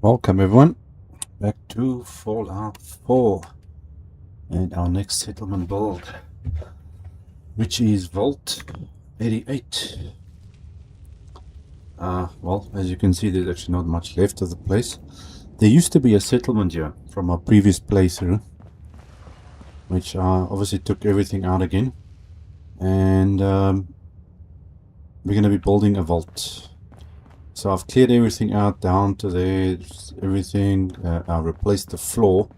Welcome everyone back to Fallout 4 and our next settlement build, which is Vault 88. Well, as you can see, there's actually not much left of the place. There used to be a settlement here from our previous playthrough, which obviously took everything out again, and we're going to be building a vault. So I've cleared everything out down to there, everything. I replaced the floor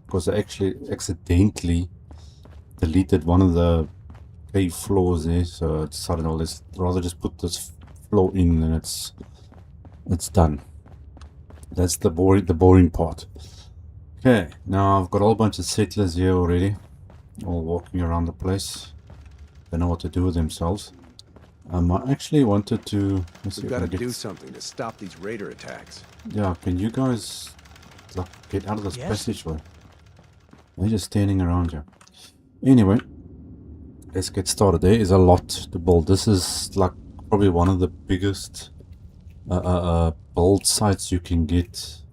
because I actually accidentally deleted one of the cave floors there. So I decided, oh, let's rather just put this floor in and it's done. That's the boring part. Okay, now I've got a whole bunch of settlers here already, all walking around the place. They know what to do with themselves. I actually wanted to... We've got to do something to stop these raider attacks. Yeah, can you guys get out of this passageway? They're just standing around here. Anyway, let's get started. There is a lot to build. This is like probably one of the biggest build sites you can get,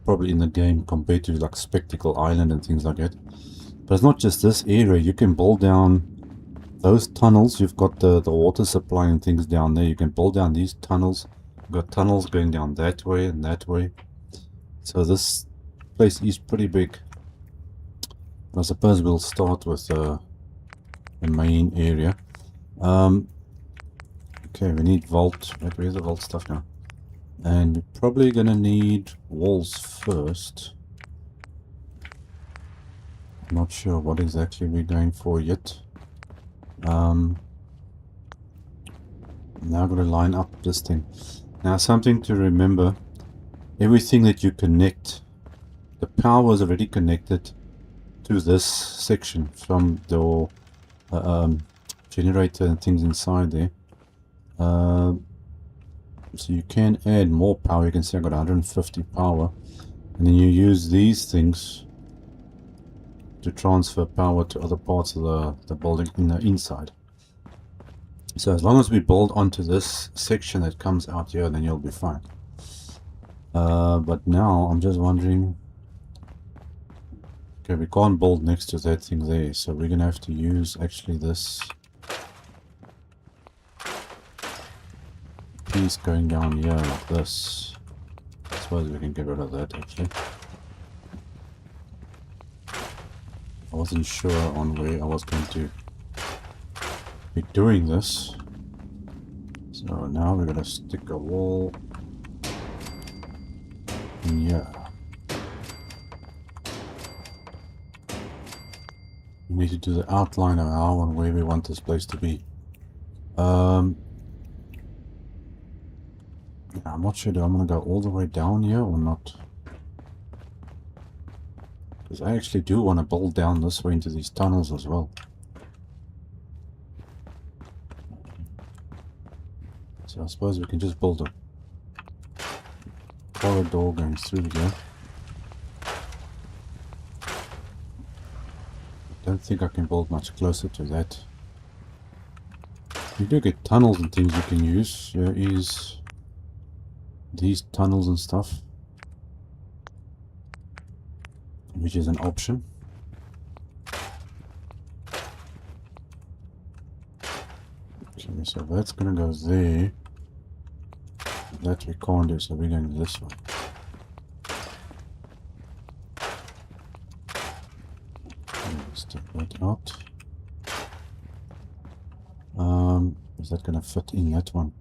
probably in the game, compared to like Spectacle Island and things like that. But it's not just this area. You can build down those tunnels. You've got the water supply and things down there. You can build down these tunnels. You've got tunnels going down that way and that way. So this place is pretty big. I suppose we'll start with the main area. Okay, we need vault. Where's the vault stuff now? And we're probably gonna need walls first. I'm not sure what exactly we're going for yet. Now I'm going to line up this thing. Now something to remember, everything that you connect, the power is already connected to this section from the generator and things inside there. So you can add more power. You can see I've got 150 power, and then you use these things to transfer power to other parts of the building in the inside. So as long as we build onto this section that comes out here, then you'll be fine. But now I'm just wondering, okay, we can't build next to that thing there, so we're gonna have to use actually this piece going down here like this. I suppose we can get rid of that actually. I wasn't sure on where I was going to be doing this. So now we're going to stick a wall in here. We need to do the outline of how and where we want this place to be. I'm not sure, do I'm going to go all the way down here or not? Because I actually do want to build down this way into these tunnels as well. So I suppose we can just build a corridor going through here. I don't think I can build much closer to that. You do get tunnels and things you can use. Here is these tunnels and stuff, which is an option. Okay, so that's gonna go there. That we can't do, so we're going this way. Let's take that out. Is that gonna fit in that one?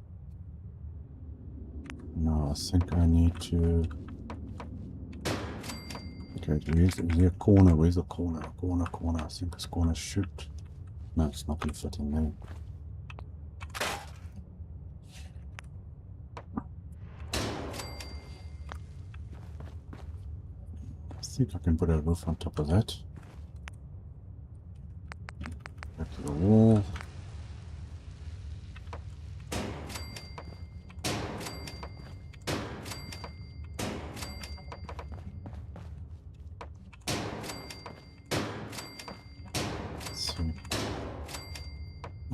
No, I think I need to... Okay, is there a corner? Where's the corner? Corner. I think this corner should... No, it's not going to fit in there. I think I can put a roof on top of that. Back to the wall.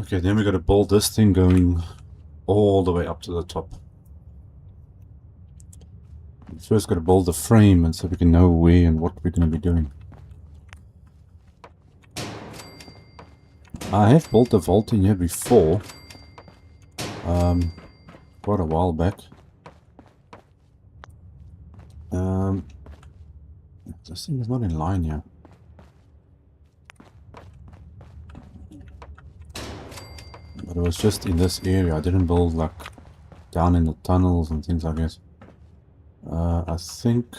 Okay, then we got to build this thing going all the way up to the top. First got to build the frame and so we can know where and what we're going to be doing. I have built a vault in here before, quite a while back. This thing is not in line here. But it was just in this area. I didn't build like down in the tunnels and things like this. I think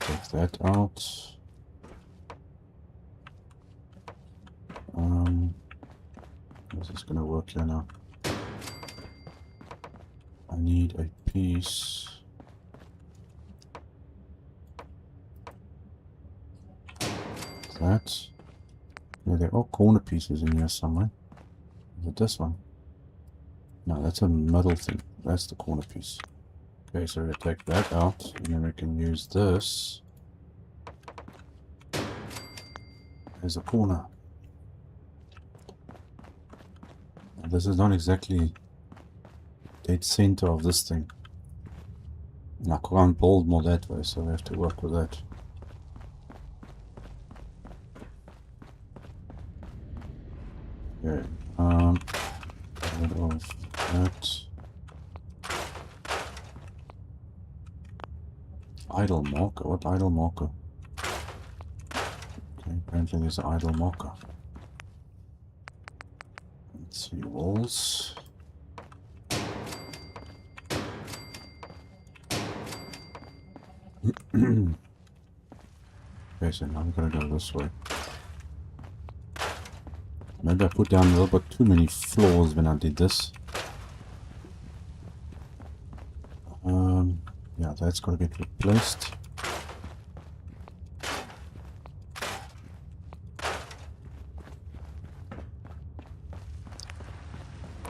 take that out. How's this gonna work here now? I need a piece. That. Yeah, there are corner pieces in here somewhere. Is it this one? No, that's a middle thing. That's the corner piece. Okay, so we take that out, and then we can use this as a corner. Now, this is not exactly dead center of this thing. And I can't build more that way, so we have to work with that. Okay, rid of that. Idle marker? What idle marker? Okay, apparently there's an idle marker. Let's see, walls. Okay, so now we're gonna go this way. Maybe I put down a little bit too many floors when I did this. Yeah, that's got to get replaced.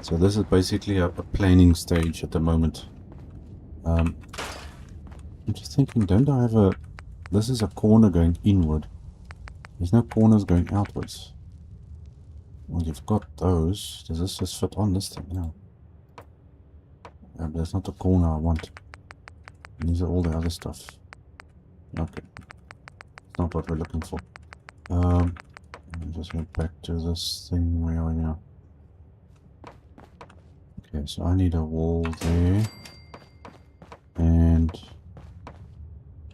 So this is basically a planning stage at the moment. I'm just thinking, don't I have a... This is a corner going inward. There's no corners going outwards. Well, you've got those. Does this just fit on this thing? No. Yeah, but that's not the corner I want. These are all the other stuff. Okay. It's not what we're looking for. Let me just get back to this thing where we are now. Okay, so I need a wall there. And...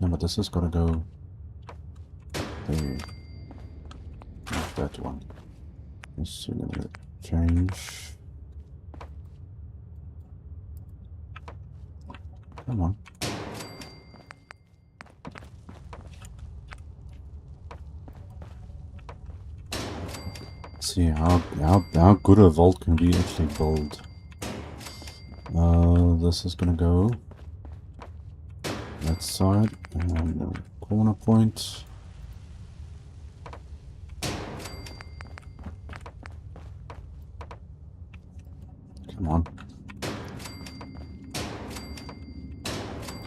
No, but this has got to go... there. Not that one. Let's see, let me change. Come on. See how good a vault can we actually build. This is gonna go that side and the corner point. Come on.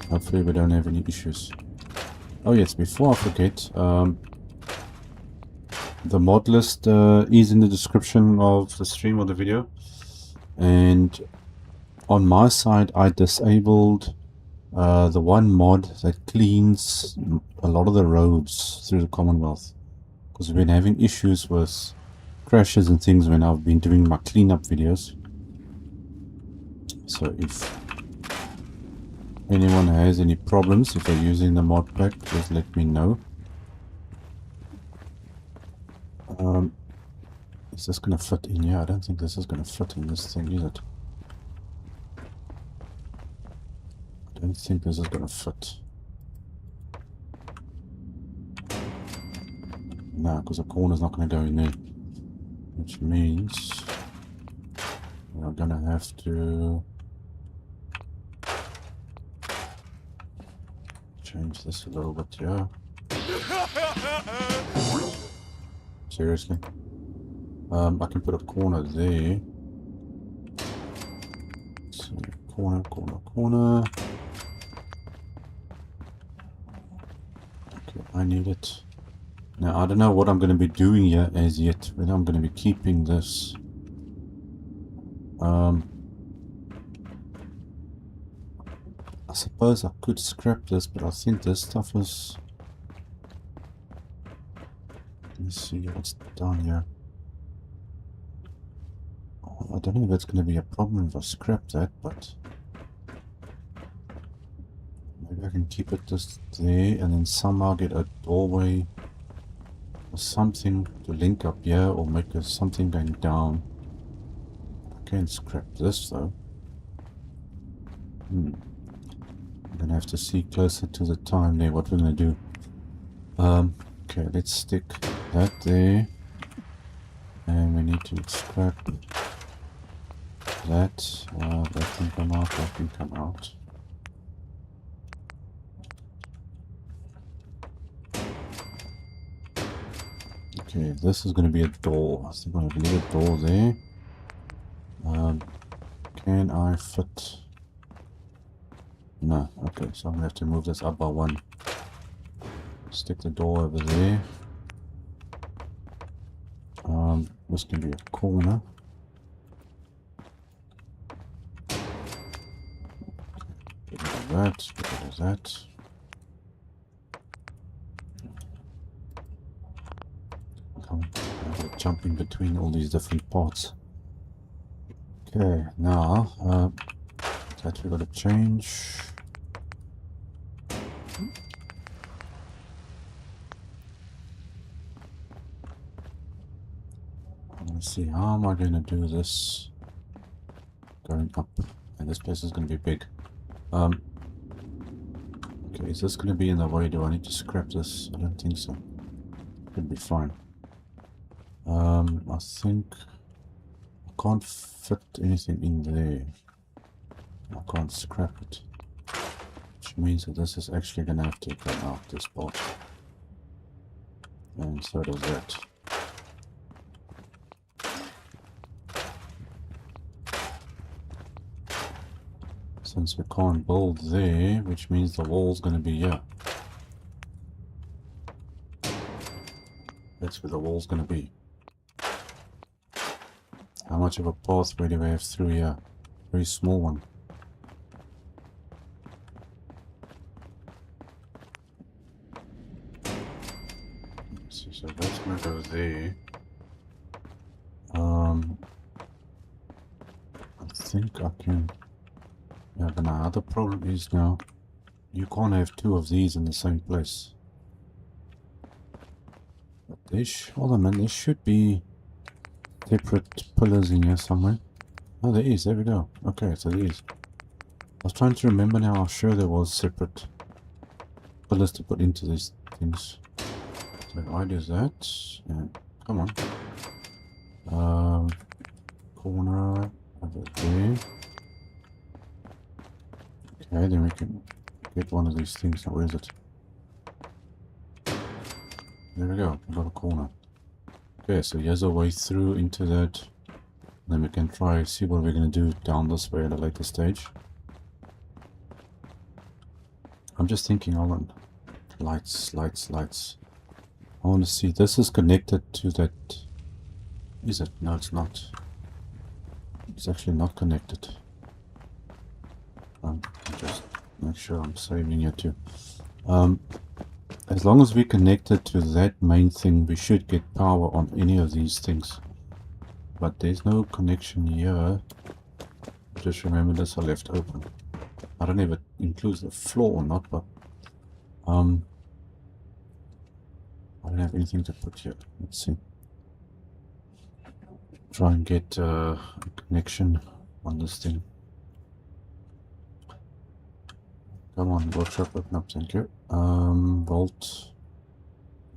Hopefully we don't have any issues. Oh yes, before I forget, the mod list is in the description of the stream or the video. And on my side I disabled the one mod that cleans a lot of the roads through the Commonwealth. Because we've been having issues with crashes and things when I've been doing my cleanup videos. So if anyone has any problems, if they're using the mod pack, just let me know. Is this going to fit in here? I don't think this is going to fit in this thing, is it? I don't think this is going to fit. No, because the corner's not going to go in there. Which means we're going to have to change this a little bit here. Seriously? I can put a corner there. So corner, corner, corner. Okay, I need it. Now I don't know what I'm going to be doing here as yet. Whether I'm going to be keeping this. I suppose I could scrap this, but I think this stuff is... Let me see what's down here. Oh, I don't know if that's going to be a problem if I scrap that, but... Maybe I can keep it just there and then somehow get a doorway or something to link up here, or make something going down. I can't scrap this though. I'm gonna have to see closer to the time there what we're gonna do. Okay, let's stick that there, and we need to scrap that. That can come out, that can come out. Okay, this is going to be a door. I think I'm going to leave a door there. Can I fit? No. Okay, so I'm going to have to move this up by one. Stick the door over there. This can be a corner. Get rid of that. Get rid of that. Jumping between all these different parts. Okay, now that we got to change. Let's see, how am I going to do this? Going up, and this place is going to be big. Okay, is this going to be in the way? Do I need to scrap this? I don't think so. Should be fine. I think I can't fit anything in there. I can't scrap it, which means that this is actually gonna have to come out, this part, and so does that. Since we can't build there, which means the wall's gonna be here. That's where the wall's gonna be. How much of a pathway do we have through here? Very small one. So that's gonna go there. I think I can. Yeah, but now the problem is now you can't have two of these in the same place. But hold on, man, there should be separate pillars in here somewhere. Oh, there is. There we go. Okay, so there is. I was trying to remember now how sure there was separate pillars to put into these things. So if I do that, and come on. Corner over there. Okay, then we can get one of these things. Now, where is it? There we go. We got a corner. Okay, so here's a way through into that. Then we can try see what we're going to do down this way at a later stage. I'm just thinking, hold on. Lights. I want to see. This is connected to that. Is it? No, it's not. It's actually not connected. Just make sure I'm saving it too. As long as we connected to that main thing, we should get power on any of these things. But there's no connection here. Just remember this I left open. I don't know if it includes the floor or not, but I don't have anything to put here. Let's see. Try and get a connection on this thing. Come on, workshop, open up, thank you. Vault.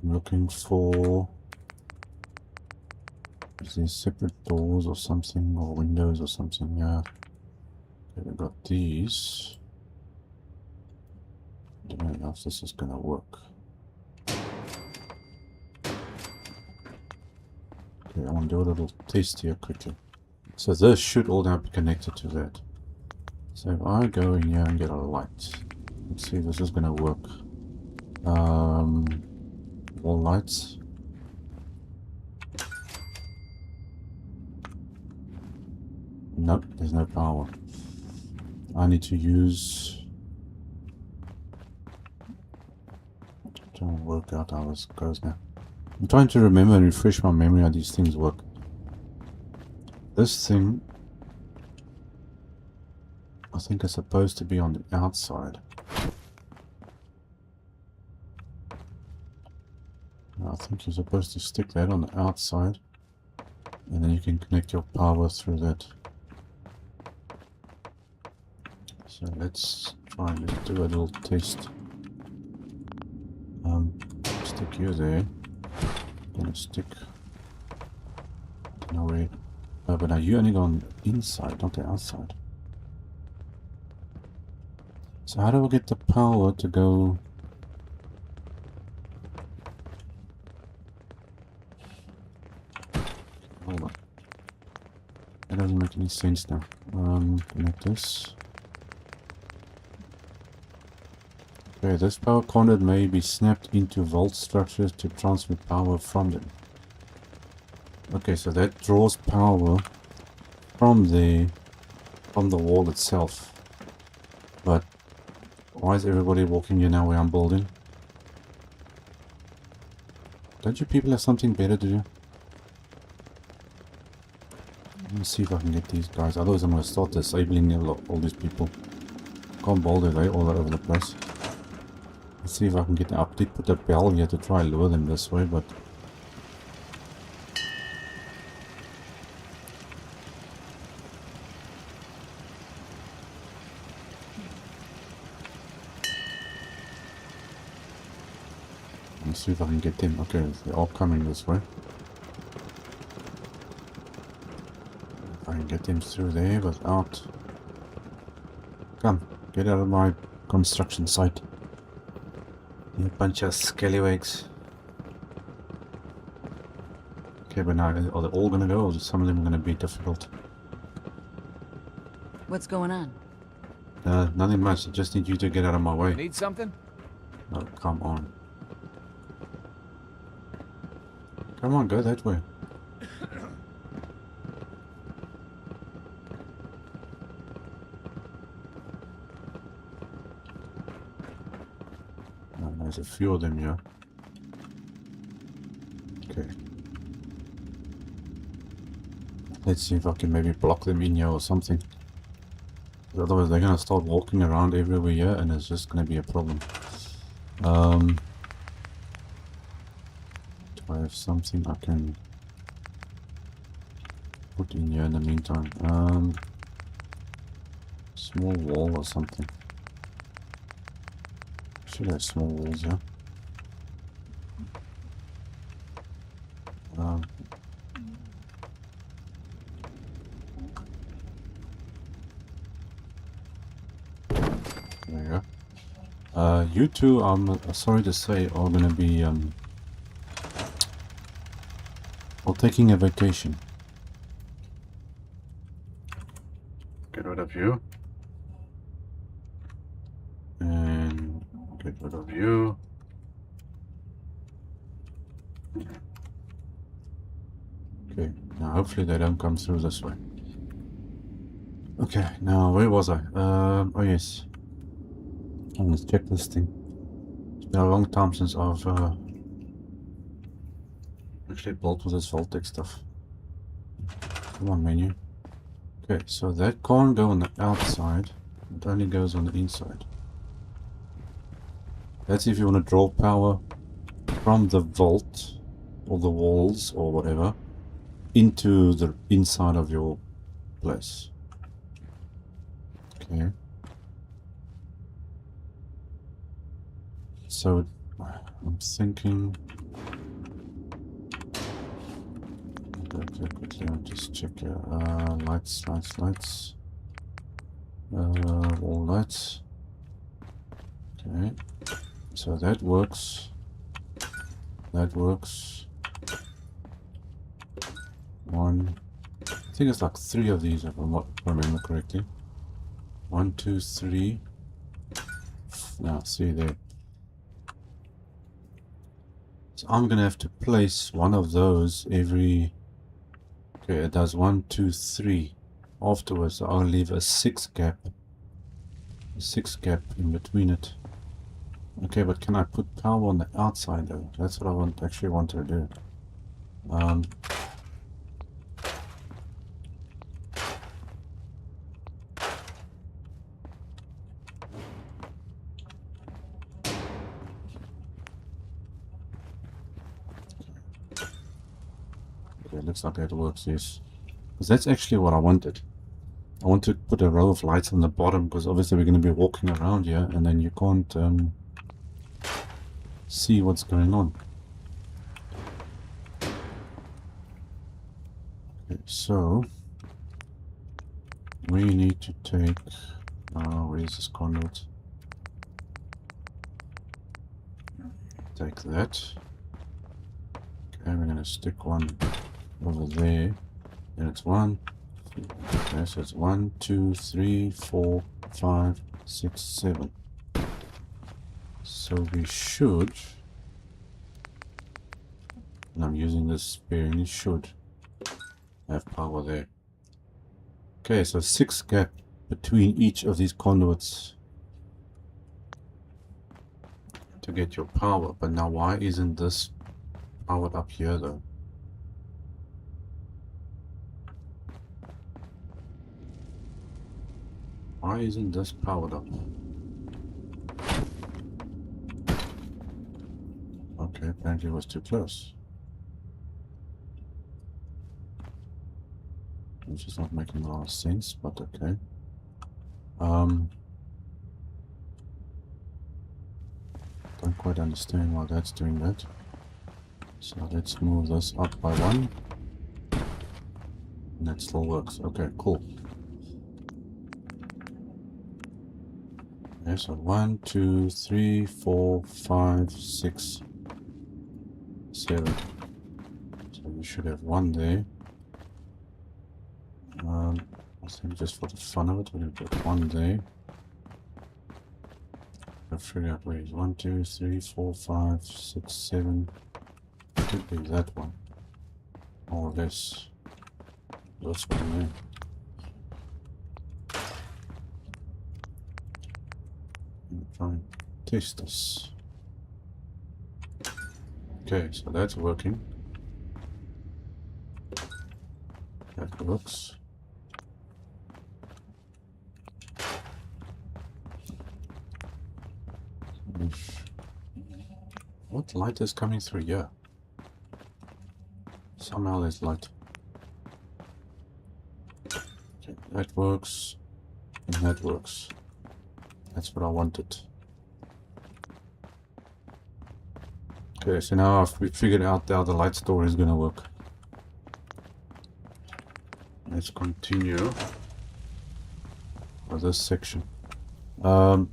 I'm looking for... Is there separate doors or something, or windows or something? Yeah. Okay, we got these. I don't know if this is gonna work. Okay, I want to do a little test here quickly. So this should all now be connected to that. So if I go in here and get a light, let's see if this is gonna work. All lights. Nope, there's no power. I need to use trying to work out how this goes now. I'm trying to remember and refresh my memory how these things work. This thing, I think, is supposed to be on the outside. I think you're supposed to stick that on the outside, and then you can connect your power through that. So let's try and do a little test. Stick you there. Gonna stick. No way. Oh, but now you only go on the inside, not the outside. So how do we get the power to go? Hold on. That doesn't make any sense now. Connect this. Okay, this power conduit may be snapped into vault structures to transmit power from them. Okay, so that draws power from the wall itself. But why is everybody walking here now where I'm building? Don't you people have something better to do? Let me see if I can get these guys. Otherwise I'm going to start disabling all these people. Can't boulder, they're all over the place. Let's see if I can get up. Did put a bell here to try and lure them this way, but let's see if I can get them. Okay, they're all coming this way. If I can get them through there without... Come, get out of my construction site. You bunch of scallywags. Okay, but now are they all gonna go, or are some of them gonna be difficult? What's going on? Nothing much. I just need you to get out of my way. Need something? Oh, come on. Come on, go that way. There's a few of them here. Okay. Let's see if I can maybe block them in here or something. Otherwise they're gonna start walking around everywhere here and it's just gonna be a problem. Do I have something I can put in here in the meantime? Small wall or something. Should have small walls, yeah. There you go. You two, I'm sorry to say, are gonna be taking a vacation. Get rid of you. And get rid of you. Okay, now hopefully they don't come through this way. Okay, now where was I? Oh yes. Let's check this thing. It's been a long time since I've actually built with this Voltec stuff. Come on, menu. Okay, so that can't go on the outside. It only goes on the inside. That's if you want to draw power from the vault or the walls or whatever into the inside of your place. Okay. So I'm thinking. Quickly, I'll just check here. Lights. All lights. Okay. So that works. That works. One. I think it's like 3 of these if I remember correctly. 1, 2, 3. Now, see there. So I'm gonna have to place one of those every. Okay, it does 1, 2, 3. Afterwards, I'll leave a 6 gap. A 6 gap in between it. Okay, but can I put power on the outside though? That's what I actually want to do. Okay, looks like that works, yes. Because that's actually what I wanted. I want to put a row of lights on the bottom, because obviously we're going to be walking around here, and then you can't see what's going on. Okay, so we need to take... where is this conduit? Take that. Okay, we're going to stick one over there. And it's 1. Okay, so it's 1, 2, 3, 4, 5, 6, 7. So we should, and I'm using this sparingly, should have power there. Okay, so 6 gap between each of these conduits to get your power. But now why isn't this powered up here though? Why isn't this powered up? Okay, apparently it was too close. Which is not making a lot of sense, but okay. Don't quite understand why that's doing that. So let's move this up by 1. And that still works. Okay, cool. Okay, so 1, 2, 3, 4, 5, 6, 7. So we should have 1 there. I think just for the fun of it, we're going to put 1 there. I'll figure out where is 1, 2, 3, 4, 5, 6, 7. Could be that one. Or this. That's one there. Try and test this. Okay, so that's working. That works. What light is coming through here? Somehow there's light. Okay, that works. And that works. That's what I wanted. Okay, so now we figured out how the light store is gonna work. Let's continue for this section. I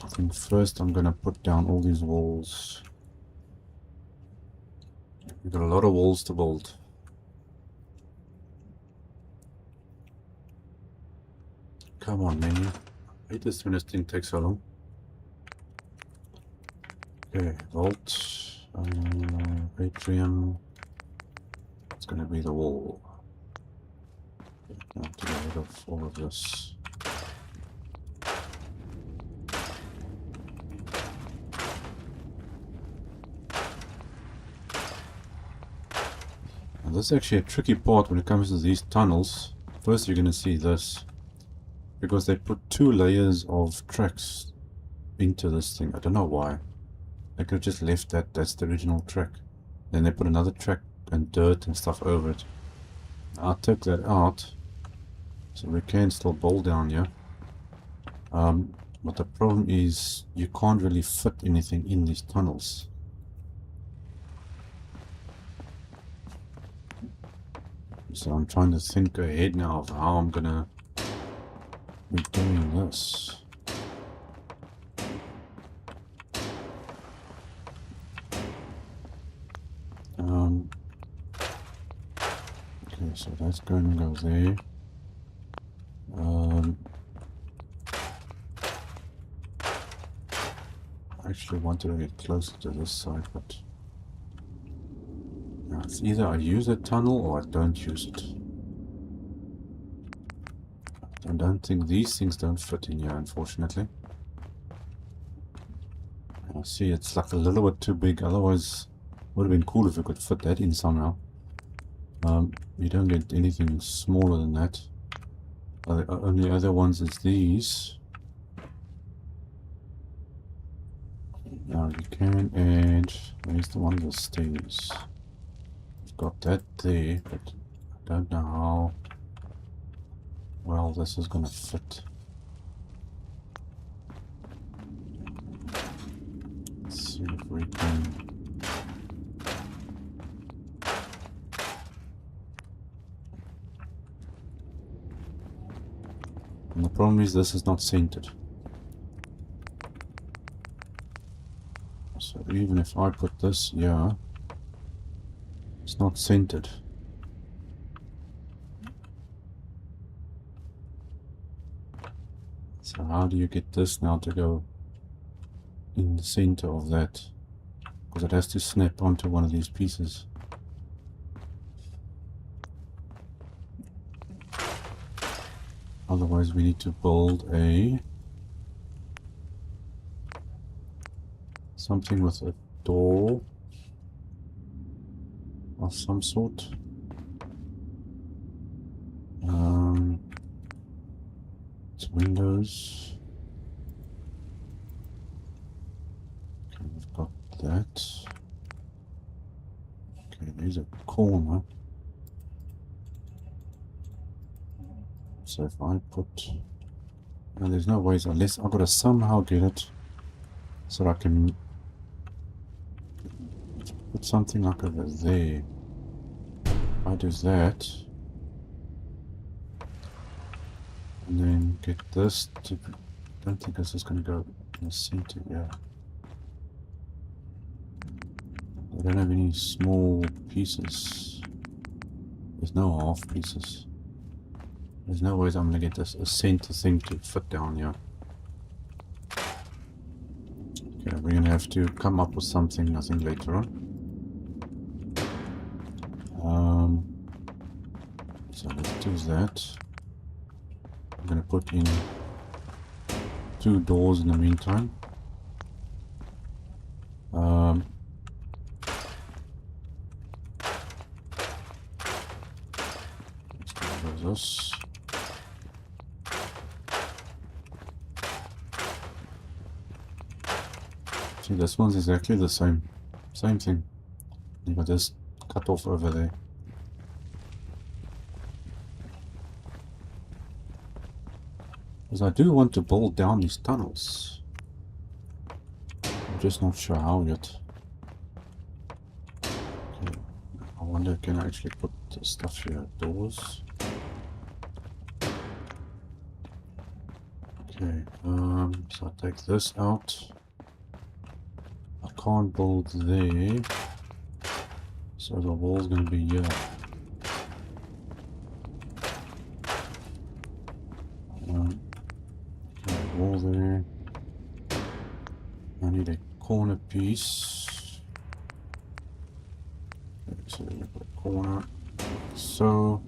think first I'm gonna put down all these walls. We've got a lot of walls to build. Come on, man. I hate this when this thing takes so long. Okay, vault, atrium. It's gonna be the wall. Okay, now to get rid of all of this. Now this is actually a tricky part when it comes to these tunnels. First you're gonna see this. Because they put 2 layers of tracks into this thing. I don't know why. They could have just left that. That's the original track. Then they put another track and dirt and stuff over it. I took that out. So we can still bowl down here. But the problem is you can't really fit anything in these tunnels. So I'm trying to think ahead now of how I'm gonna be doing this. Okay, so that's going to go there. I actually wanted to get closer to this side, but now it's either I use a tunnel or I don't use it. I don't think these things don't fit in here, unfortunately. see it's like a little bit too big, otherwise would have been cool if we could fit that in somehow. You don't get anything smaller than that. The only other ones is these. Now you can, and where's the one that stays? We've got that there, but I don't know how well this is gonna fit. Let's see if we can. And the problem is this is not centered. So even if I put this here, it's not centered. So how do you get this now to go in the center of that? Because it has to snap onto one of these pieces. Otherwise we need to build a something with a door of some sort. It's windows. Okay, we've got that. Okay, there's a corner. So if I put, no, there's no ways unless I've got to somehow get it so that I can put something like over there. If I do that, and then get this to, I don't think this is going to go in the center, yeah. I don't have any small pieces. There's no half pieces. There's no ways I'm going to get this a center thing to fit down here. Okay, we're going to have to come up with something, I think, later on. So let's do that. I'm going to put in 2 doors in the meantime. Let's do this. See, this one's exactly the same thing. You got this cut off over there. Because I do want to build down these tunnels. I'm just not sure how yet. Okay. I wonder, can I actually put the stuff here? Doors. Okay, so I take this out. I can't build there. So the wall's gonna be here. Wall there. I need a corner piece. Okay, so we put a corner. So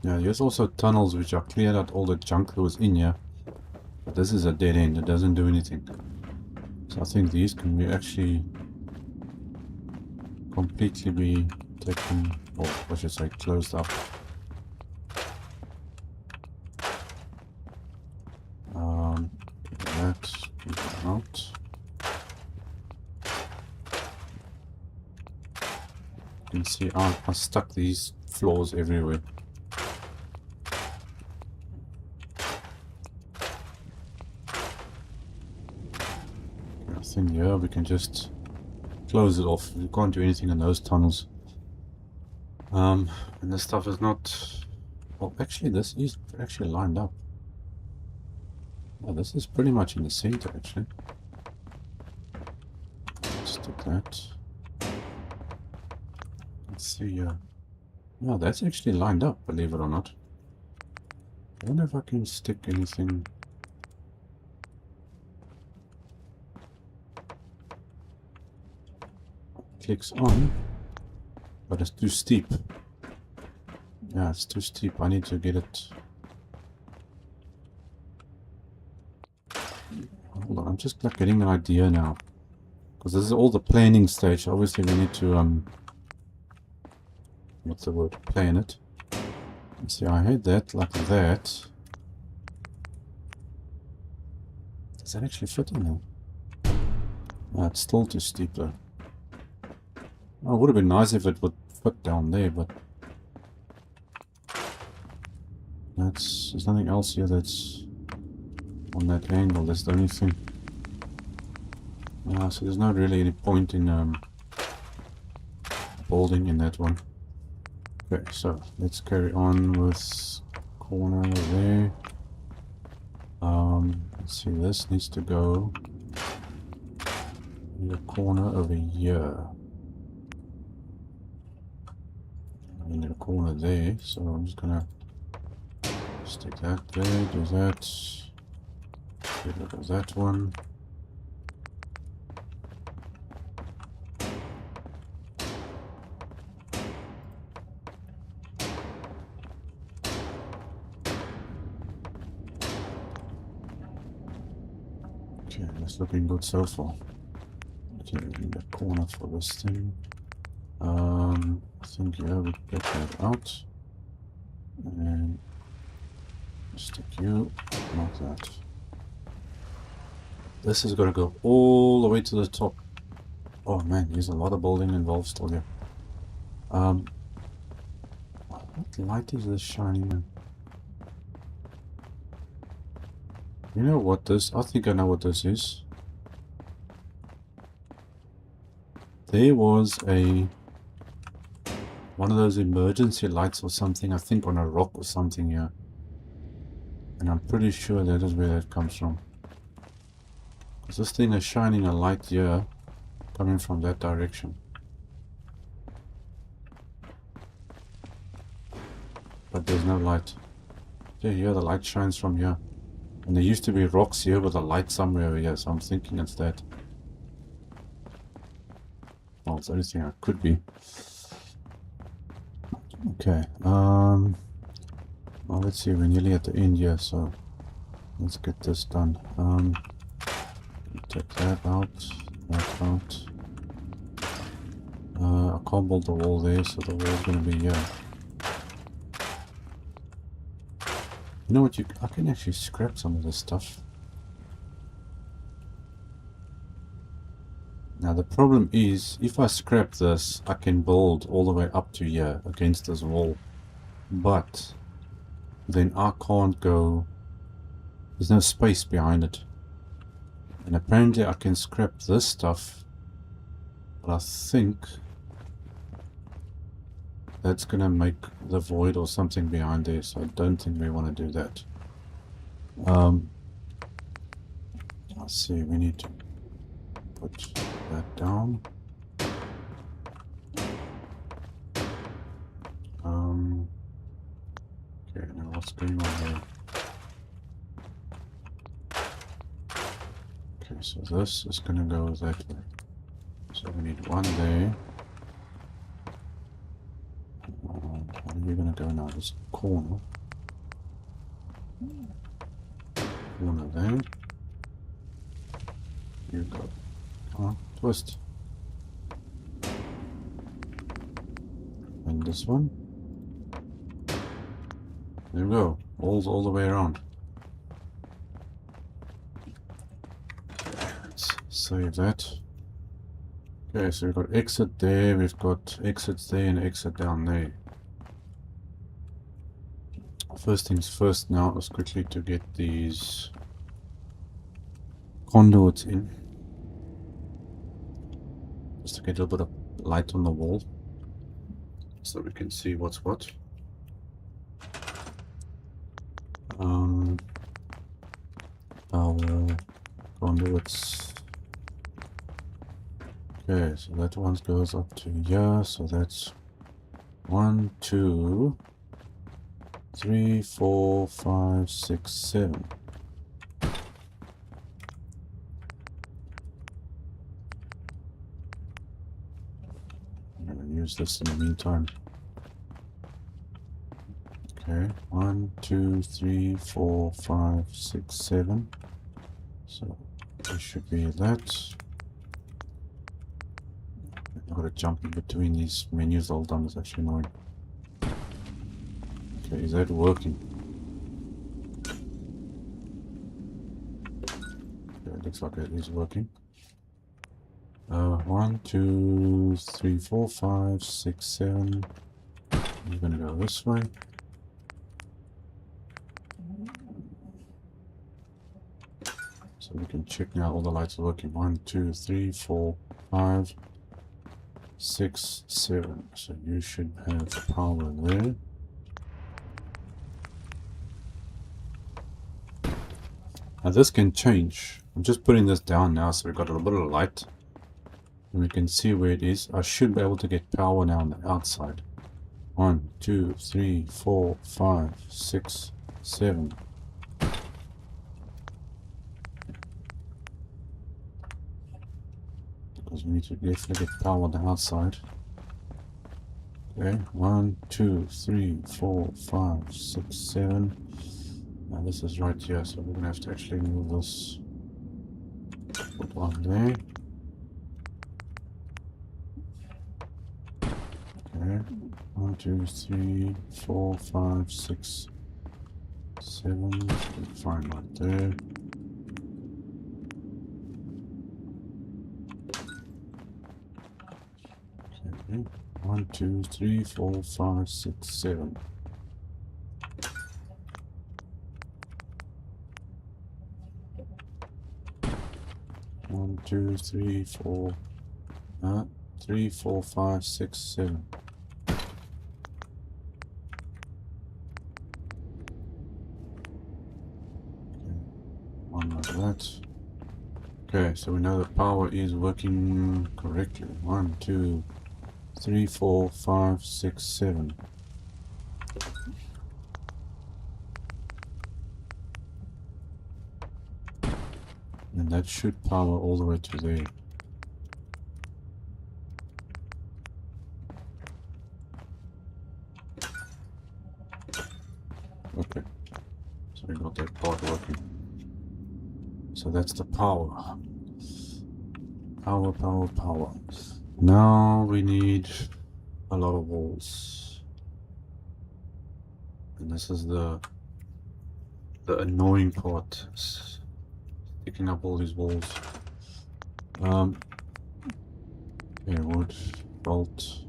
yeah, there's also tunnels which are cleared out all the junk that was in here. But this is a dead end, it doesn't do anything. So I think these can be actually completely be taken, or I should say closed up. That, keep it out. You can see I stuck these floors everywhere. I think here we can just close it off. We can't do anything in those tunnels. And this stuff is not, well, actually this is actually lined up. Oh, this is pretty much in the center actually. Let's do that. Let's see, no, that's actually lined up, believe it or not. I wonder if I can stick anything. Clicks on, but it's too steep. Yeah, it's too steep. I need to get it. Hold on, I'm just like getting an idea now. Because this is all the planning stage. Obviously we need to what's the word? Plan it. See, I had that like that. Does that actually fit in there? No, it's still too steep though. Oh, it would have been nice if it would fit down there, but there's nothing else here that's on that angle. That's the only thing. So there's not really any point in building in that one. Okay, so let's carry on with corner there. Let's see, this needs to go in the corner over here. I need a corner there, so I'm just gonna stick that there, do that. Get rid of that one. Okay, that's looking good so far. Okay, we need a corner for this thing. I think, yeah, we get that out. And stick you, not that. This is gonna go all the way to the top. Oh man, there's a lot of building involved still here. What light is this shining in? You know what this? I think I know what this is. There was one of those emergency lights or something, I think on a rock or something here. And I'm pretty sure that is where that comes from. Because this thing is shining a light here, coming from that direction. But there's no light. Yeah, here the light shines from here. And there used to be rocks here with a light somewhere over here, so I'm thinking it's that. Well, it's anything it could be. Okay, well, let's see, we're nearly at the end here, so let's get this done. Take that out, that out. I can't build the wall there, so the wall's gonna be here. You know what, I can actually scrap some of this stuff. Now the problem is, if I scrap this, I can build all the way up to here against this wall. But then I can't go, there's no space behind it. And apparently I can scrap this stuff, but I think that's gonna make the void or something behind there, so I don't think we want to do that. Let's see, we need to put that down. Okay, now what's going on there? Okay, so this is gonna go that way. So we need one there. Where are you gonna go now? This corner. Corner there. You go. Come on, twist. And this one. There we go. All the way around. Let's save that. Okay, so we've got exit there, we've got exits there and exit down there. First things first now is quickly to get these conduits in. Just to get a little bit of light on the wall. So we can see what's what. Our conduits. Okay, so that one goes up to here, so that's 1, 2, 3, 4, 5, 6, 7. I'm gonna use this in the meantime. Okay, 1, 2, 3, 4, 5, 6, 7. So it should be that. I've got to jump in between these menus all the time. It's actually annoying. Okay, is that working? Okay, it looks like it is working. 1, 2, 3, 4, 5, 6, 7. I'm gonna go this way. So we can check now all the lights are working. 1, 2, 3, 4, 5, 6, 7. So you should have power there. Now this can change. I'm just putting this down now so we've got a little bit of light. And we can see where it is. I should be able to get power now on the outside. 1, 2, 3, 4, 5, 6, 7. Because we need to definitely get power on the outside. Okay, 1, 2, 3, 4, 5, 6, 7. Now this is right here, so we're gonna have to actually move this. Put one there. Okay, 1, 2, 3, 4, 5, 6, 7. Fine right there. Okay, 1, 2, 3, 4, 5, 6, 7. 1, 2, 3, 4, 3, 4, 5, 6, 7. One like that. Okay, so we know the power is working correctly. 1, 2, 3, 4, 5, 6, 7. And that should power all the way to there. Okay, so we got that part working. So that's the power. Power, power, power. Now we need a lot of walls. And this is the annoying part. Picking up all these walls. Okay, wood, bolt,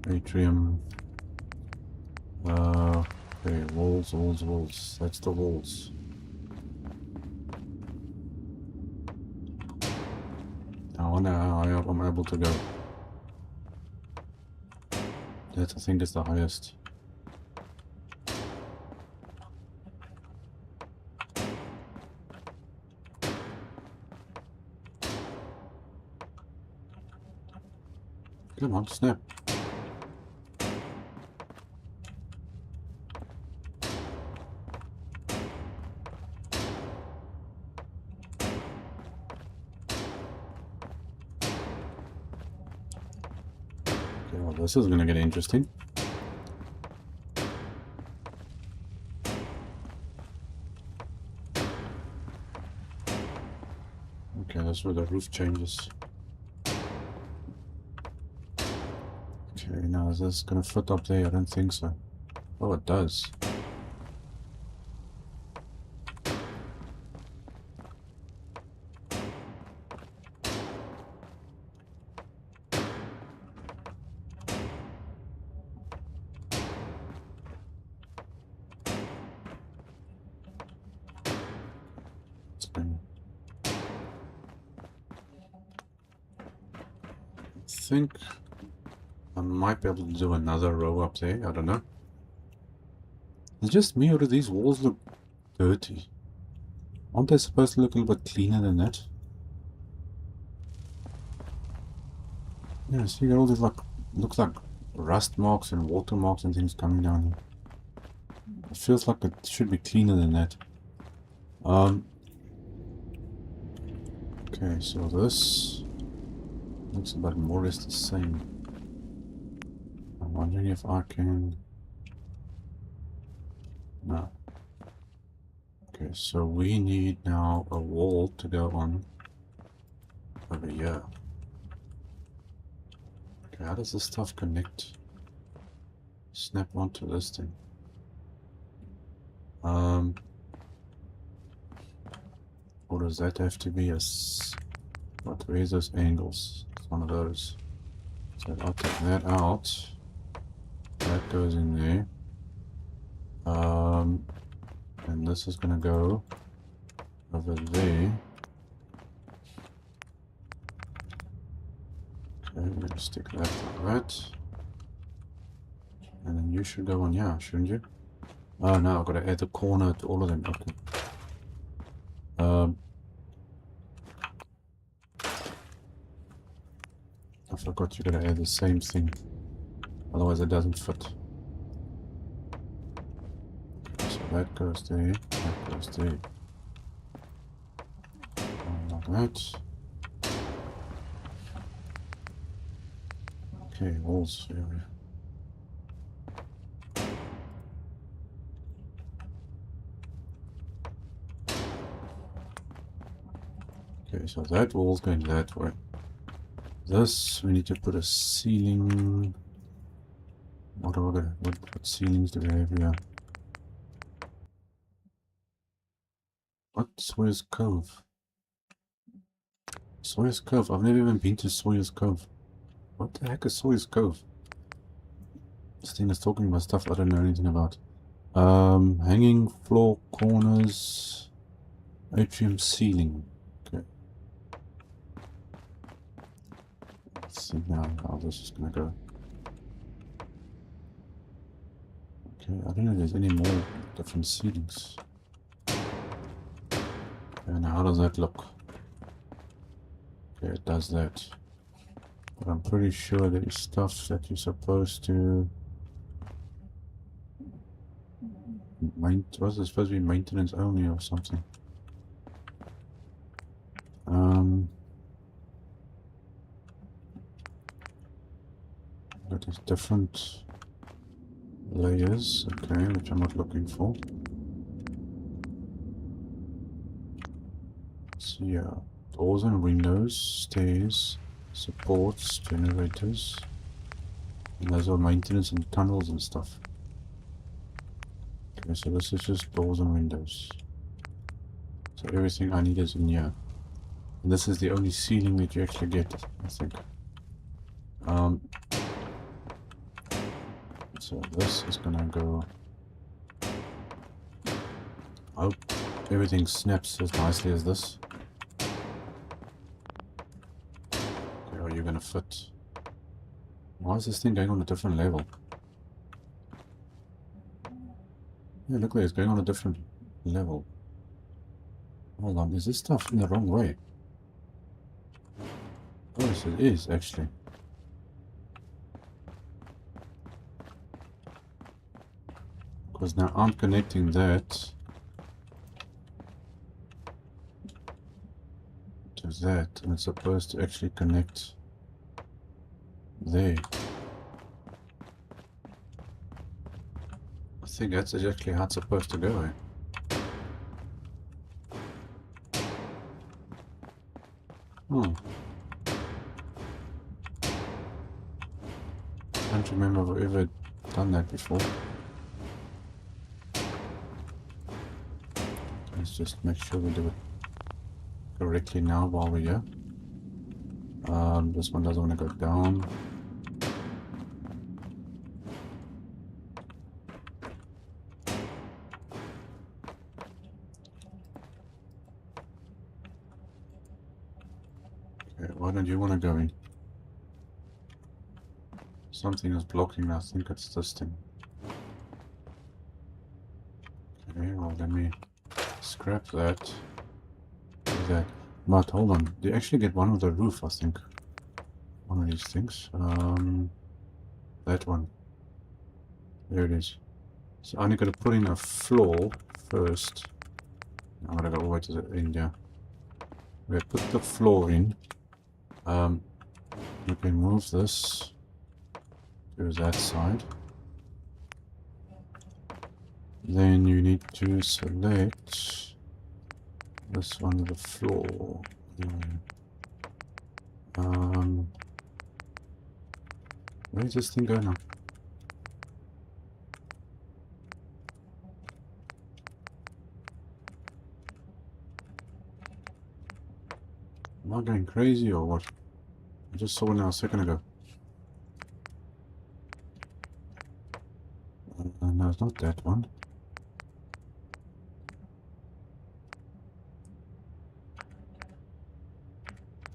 atrium. Okay, walls, walls, walls. That's the walls. I wonder how high up I'm able to go. That I think is the highest. Come on, snap. Okay, well, this is gonna get interesting. Okay, that's where the roof changes. Okay, now is this gonna fit up there? I don't think so. Oh, it does. It's been... I think I might be able to do another row up there. I don't know. It's just me, or do these walls look dirty? Aren't they supposed to look a little bit cleaner than that? Yeah, so you got all these like, looks like rust marks and water marks and things coming down here. It feels like it should be cleaner than that. Okay, so this looks about more or less the same. I'm wondering if I can so we need now a wall to go on over here. Okay, how does this stuff connect? Snap onto this thing. Or does that have to be what, where's those angles? It's one of those. So I'll take that out. That goes in there. And this is gonna go over there. Okay, we're gonna stick that like that. And then you should go on here, shouldn't you? Oh no, I've got to add the corner to all of them. Okay. I forgot you gotta add the same thing. Otherwise it doesn't fit. Okay, so that goes there, that goes there. Like that. Okay, walls area. Okay, so that wall's going that way. This, we need to put a ceiling. What ceilings do we have here? What? Sawyer's Cove? Sawyer's Cove? I've never even been to Sawyer's Cove. What the heck is Sawyer's Cove? This thing is talking about stuff I don't know anything about. Hanging floor corners. Atrium ceiling. Okay. Let's see now how this is gonna go. Okay, I don't know if there's any more different ceilings. And how does that look? Okay, it does that. But I'm pretty sure there is stuff that you're supposed to... Was it supposed to be maintenance only or something? That is different layers, okay, which I'm not looking for. Let's see, doors and windows, stairs, supports, generators, and those are maintenance and tunnels and stuff. Okay, so this is just doors and windows. So everything I need is in here. And this is the only ceiling that you actually get, I think. So this is gonna go... I hope everything snaps as nicely as this. Okay, are you gonna fit? Why is this thing going on a different level? Yeah, look, it's going on a different level. Hold on, is this stuff in the wrong way? Oh, yes, it is, actually. Because now I'm connecting that to that, and it's supposed to actually connect there. I think that's exactly how it's supposed to go. Oh. Can't remember if I've ever done that before. Let's just make sure we do it correctly now while we're here. This one doesn't want to go down. Okay, why don't you want to go in? Something is blocking, I think it's this thing. Okay, well let me scrap that. Do that. But hold on, they actually get one with the roof, I think. One of these things. That one. There it is. So I'm gonna put in a floor first. I'm gonna go all the way to the end, yeah. We put the floor in. You can move this to that side. Then you need to select this one to the floor. Where is this thing going now? Am I going crazy or what? I just saw it now a second ago. No, it's not that one.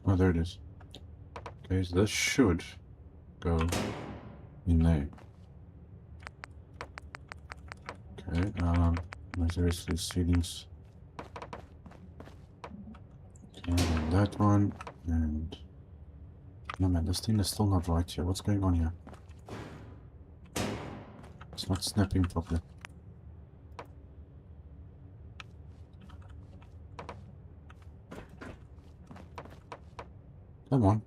Oh, there it is. Okay, so this should go in there. Okay, seriously, ceilings. Okay, and that one, and... No man, this thing is still not right here. What's going on here? It's not snapping properly. Come on.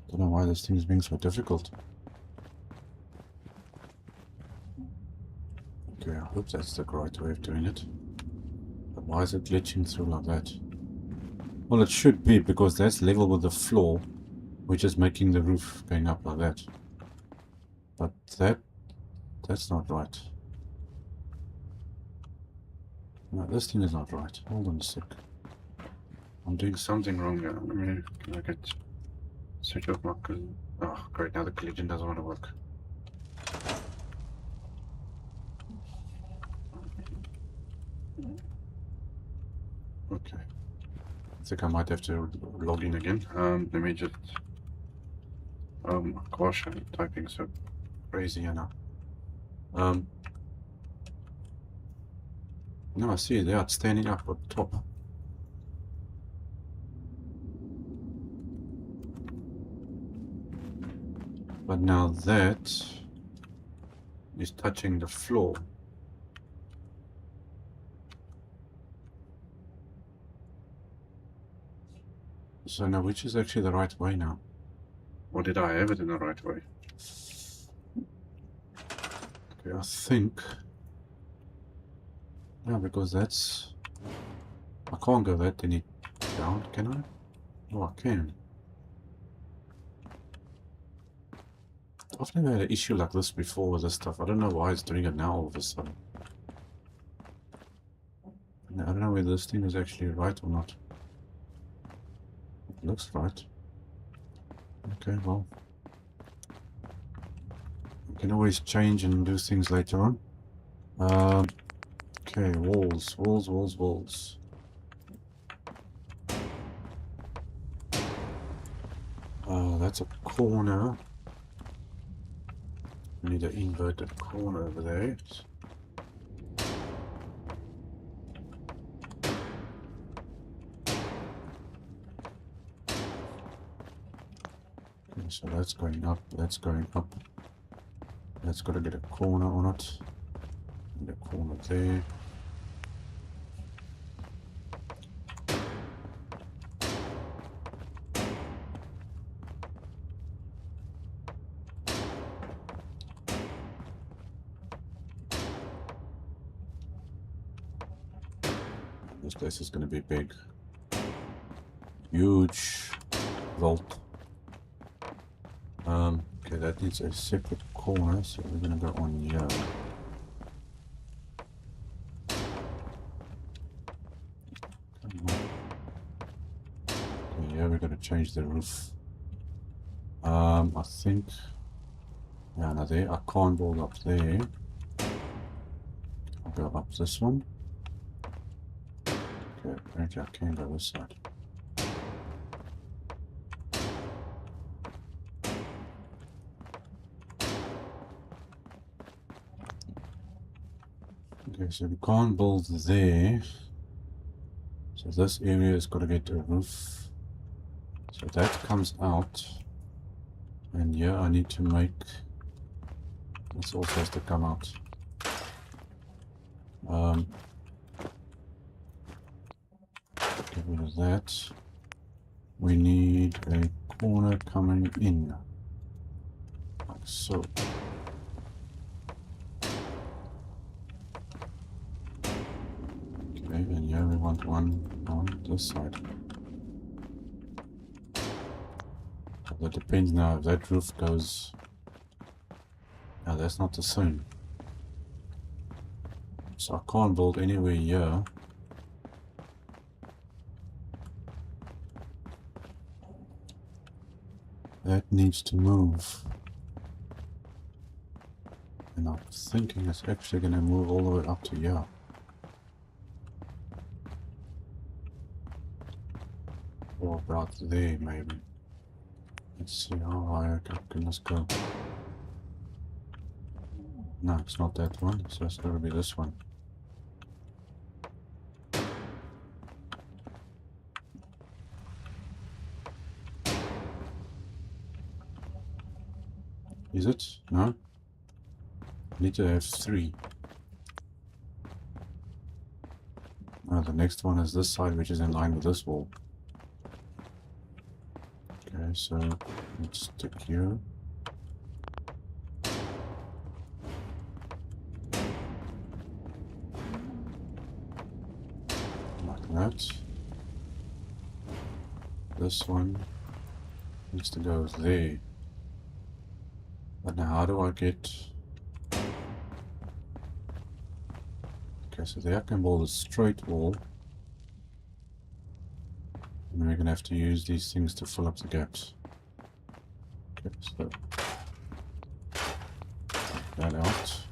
Don't know why this thing is being so difficult. Okay, I hope that's the right way of doing it. But why is it glitching through like that? Well, it should be, because that's level with the floor, which is making the roof going up like that. But that's not right. No, this thing is not right. Hold on a sec. I'm doing something wrong here. Let me, can I get switch off my... Oh, great, now the collision doesn't want to work. Okay. I think I might have to log in again. Let me just... gosh, I'm typing so crazy here now. No, I see it there. It's standing up at the top. But now that is touching the floor. So now, which is actually the right way now? Or did I have it in the right way? Okay, I think... Yeah, because that's... I can't go that any down, can I? Oh, I can. I've never had an issue like this before with this stuff. I don't know why it's doing it now all of a sudden. I don't know whether this thing is actually right or not. It looks right. Okay, well. You can always change and do things later on. Okay, walls, walls, walls, walls. That's a corner. We need an inverted corner over there. Okay, so that's going up, that's going up. That's got to get a corner on it. And a corner there. This place is going to be big. Huge vault. Okay, that needs a separate corner, so we're going to go on here. Okay, yeah, we're going to change the roof. I think... Yeah, no, there. I can't build up there. I'll go up this one. Okay, apparently I can go this side. Okay, so we can't build there. So this area has got to get a roof. So that comes out. And yeah, I need to make... This also has to come out. Get rid of that. we need a corner coming in, like so. Okay, and here we want one on this side. But that depends now if that roof goes. No, that's not the same. So I can't build anywhere here. That needs to move. And I'm thinking it's actually going to move all the way up to here. Or about there, maybe. Let's see how high can this go. No, it's not that one, so it's got to be this one. Is it? No? I need to have 3. The next one is this side, which is in line with this wall. Okay, so let's stick here. Like that. This one needs to go there. But now how do I get... Okay, so there I can build a straight wall. And we're going to have to use these things to fill up the gaps. Okay, so... take that out.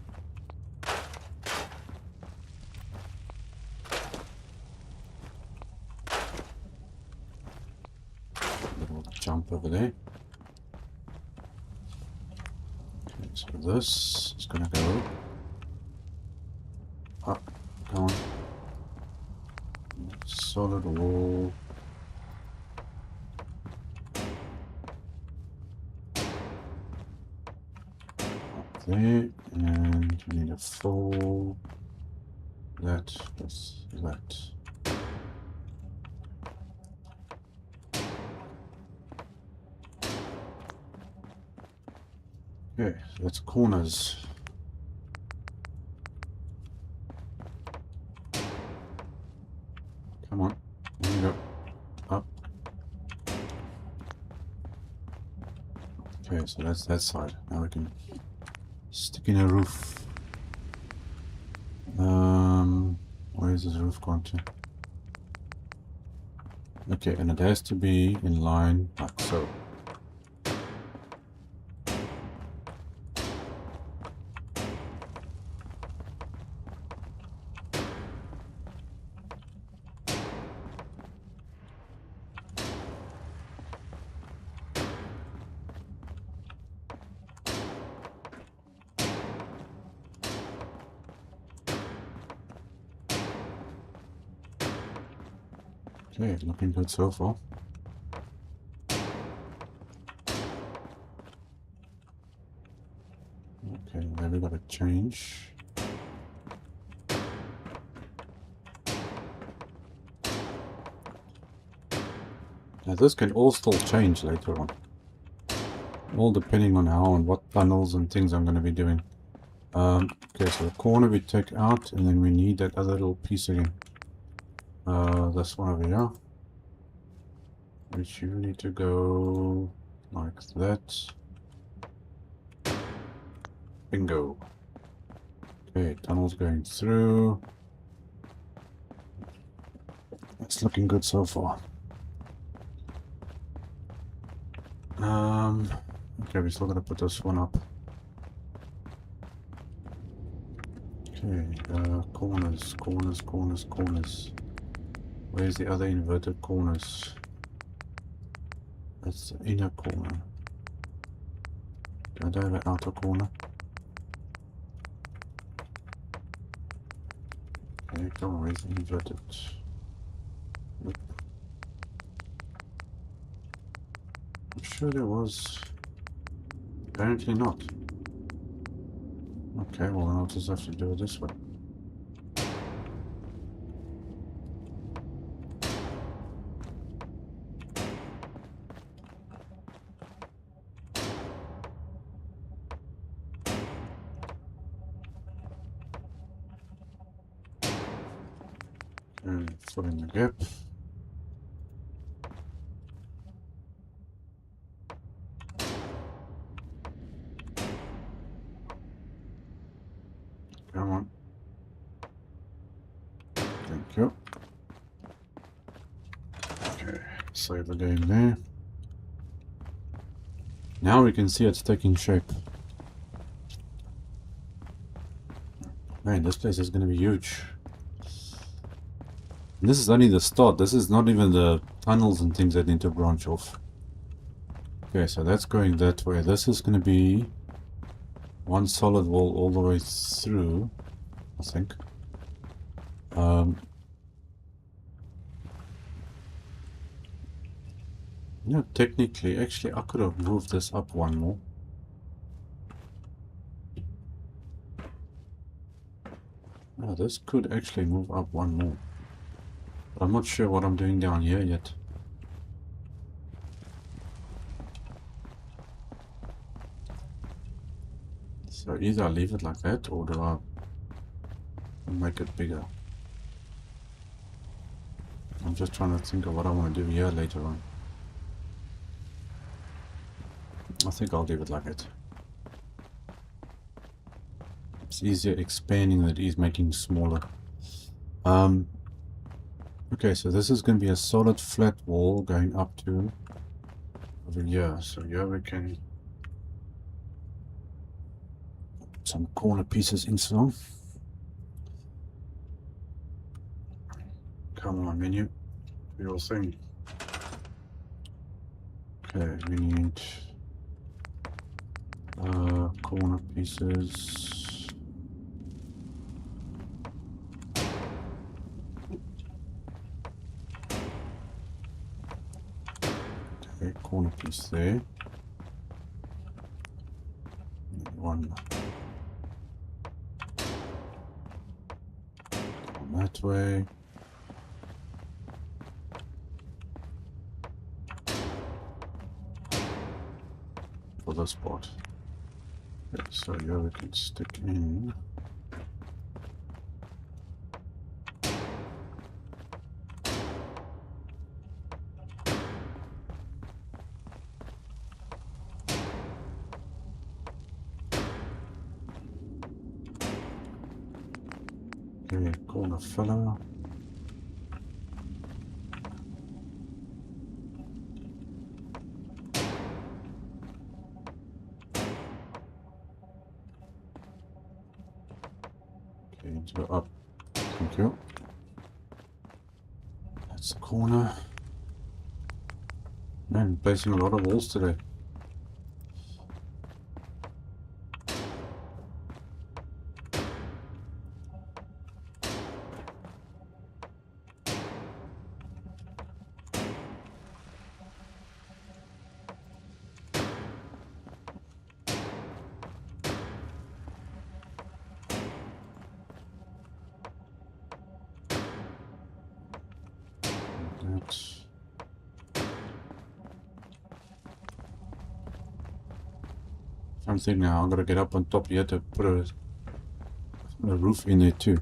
Little jump over there. Okay, so this is going to go up. Come on. Solid wall. Up there, and we need to fill that with that. Okay, so that's corners. Come on, there you go. Up. Okay, so that's that side. Now we can stick in a roof. Where is this roof going to? Okay, and it has to be in line like so. Okay, looking good so far. Okay, then we got to change. Now this can all still change later on. All depending on how and what tunnels and things I'm going to be doing. Okay, so the corner we take out, and then we need that other little piece again. This one over here, which you need to go like that. Bingo. Okay, tunnel's going through. It's looking good so far. Okay, we're still gonna put this one up. Okay, corners, corners, corners, corners. Where's the other inverted corners? That's the inner corner. Don't have an outer corner. Okay, come on, where's the inverted? Nope. I'm sure there was. Apparently not. Okay, well then I'll just have to do it this way. fill in the gap. Come on. Thank you. Okay, save the game there. Now we can see it's taking shape. Man, this place is going to be huge. And this is only the start. This is not even the tunnels and things that need to branch off. Okay, so that's going that way. This is going to be one solid wall all the way through, I think. Yeah, technically, actually, I could have moved this up one more. Oh, this could actually move up one more. But I'm not sure what I'm doing down here yet. So either I leave it like that, or do I make it bigger? I'm just trying to think of what I want to do here later on. I think I'll leave it like it. It's easier expanding than it is making smaller. Okay, so this is going to be a solid flat wall going up to over here. So here we can put some corner pieces inside. Come on, menu. Do your thing. Okay, we need corner pieces. Okay, corner piece there. One on that way. For this part. Okay, so here we can stick in. Okay, corner filler. Go up. Thank you. That's the corner. Man, placing a lot of walls today. I'm thinking now I'm gonna get up on top here to put a roof in there too.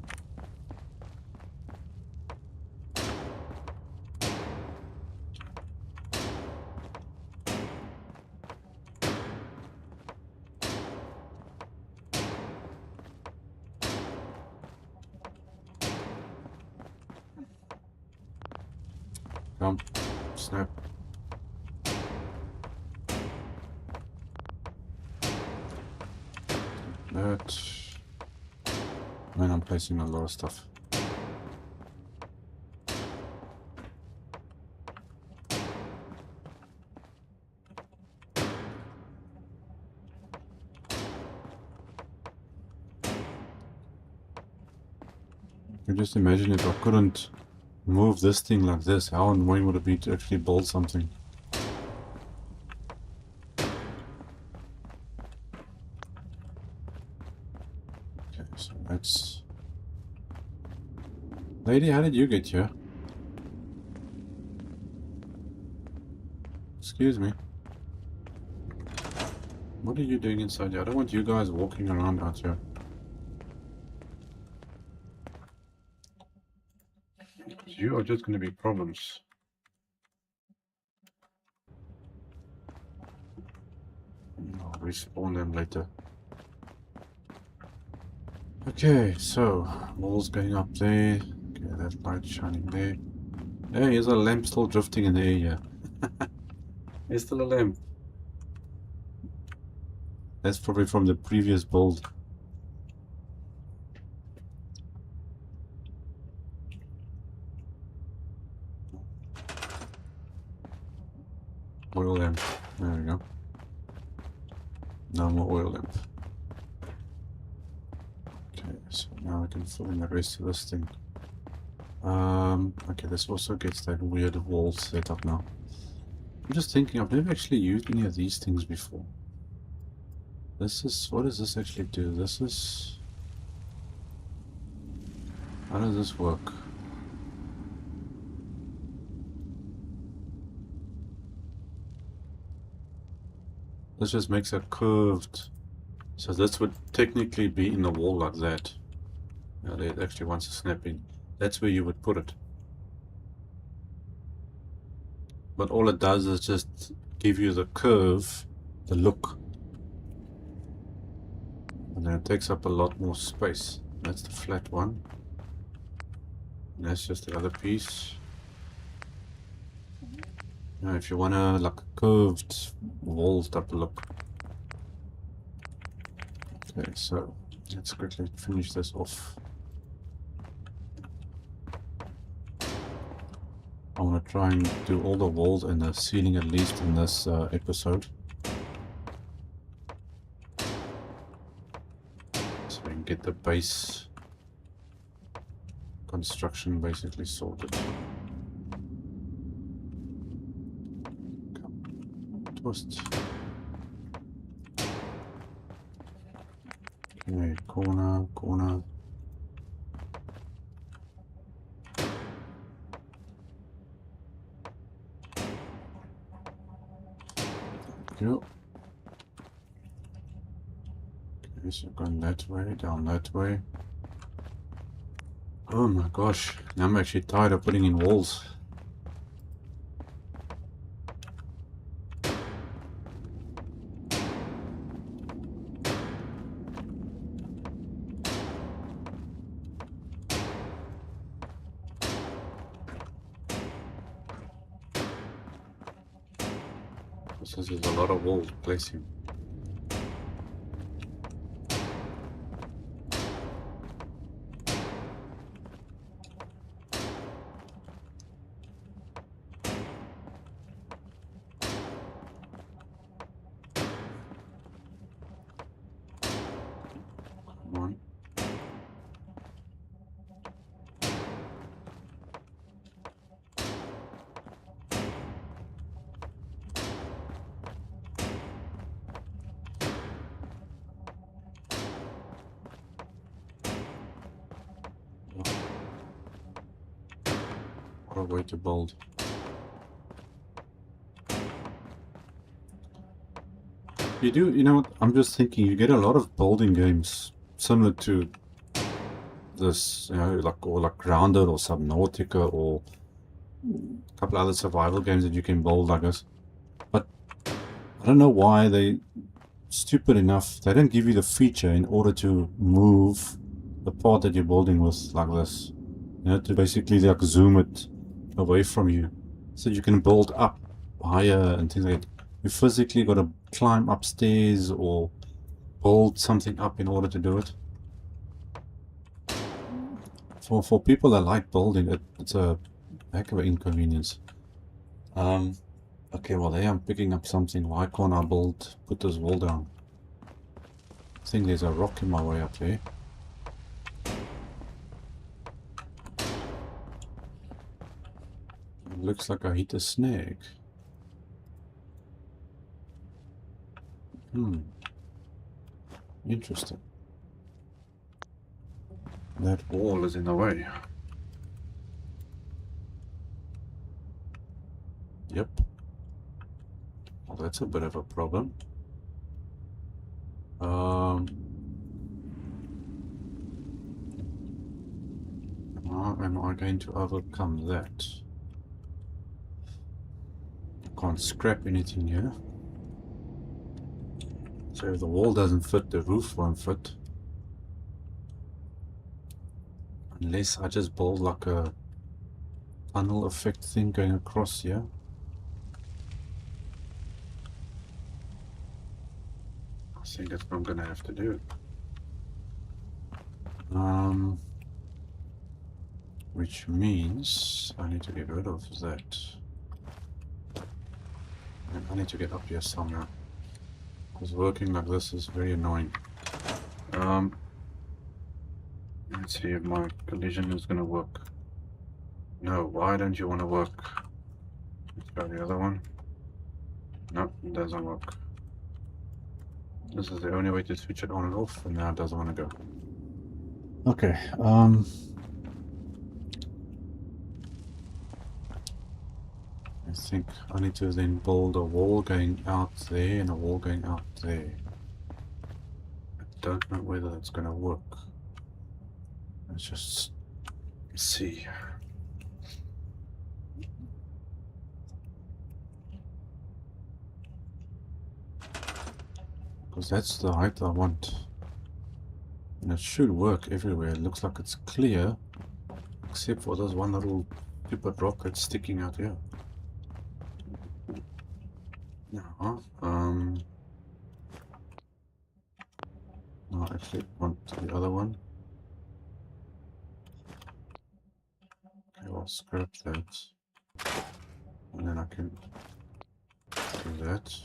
Come, snap. That. Man, I'm placing a lot of stuff. You can just imagine if I couldn't move this thing like this, how annoying would it be to actually build something? Okay, so that's... Lady, how did you get here? Excuse me. What are you doing inside here? I don't want you guys walking around out here. you are just going to be problems. I'll respawn them later. Okay, so walls going up there. Okay, that light shining there. Hey, here's a lamp still drifting in the air. There's still a lamp. That's probably from the previous build. Oil lamp. There we go. No more oil lamp. Okay, so now I can fill in the rest of this thing. Okay, this also gets that weird wall set up now. I'm just thinking, I've never actually used any of these things before. This is, what does this actually do? This is, how does this work? This just makes a curved, so this would technically be in the wall like that. Now it actually wants to snap in. That's where you would put it. But all it does is just give you the curve, the look. And then it takes up a lot more space. That's the flat one. And that's just the other piece. Now if you want to like a curved wall type of look. Okay, so let's quickly finish this off. I want to try and do all the walls and the ceiling at least in this episode. So we can get the base construction basically sorted. Come, twist. Okay, corner, corner. Yep. Okay, so going that way, down that way. Oh my gosh, now I'm actually tired of putting in walls. This is a lot of walls placing. Come on. What a way to build. You do, you know what, I'm just thinking, you get a lot of building games similar to this, you know, like, or like Grounded or Subnautica or a couple other survival games that you can build like this. But I don't know why they, stupid enough, they don't give you the feature in order to move the part that you're building with like this. You know, to basically like zoom it away from you so you can build up higher and things like that. You physically got to climb upstairs or build something up in order to do it. For people that like building, it's a heck of an inconvenience. Okay, well there I'm picking up something. Why can't I put this wall down? I think there's a rock in my way up there. It looks like I hit a snag. Interesting. That wall is in the way. Yep. Well, that's a bit of a problem. Come How am I going to overcome that? I can't scrap anything here. So if the wall doesn't fit, the roof won't fit. Unless I just build like a tunnel effect thing going across here. I think that's what I'm gonna have to do. Which means I need to get rid of that. And I need to get up here somewhere. Because working like this is very annoying. Let's see if my collision is gonna work. No, why don't you want to work? Let's go the other one. No, it doesn't work. This is the only way to switch it on and off, and now it doesn't want to go. Okay, I think I need to then build a wall going out there and a wall going out there. I don't know whether that's going to work. Let's just see. Because that's the height I want. And it should work everywhere. It looks like it's clear. Except for this one little stupid rock that's sticking out here. Now, no, I actually want the other one. Okay, I'll scrap that. And then I can do that.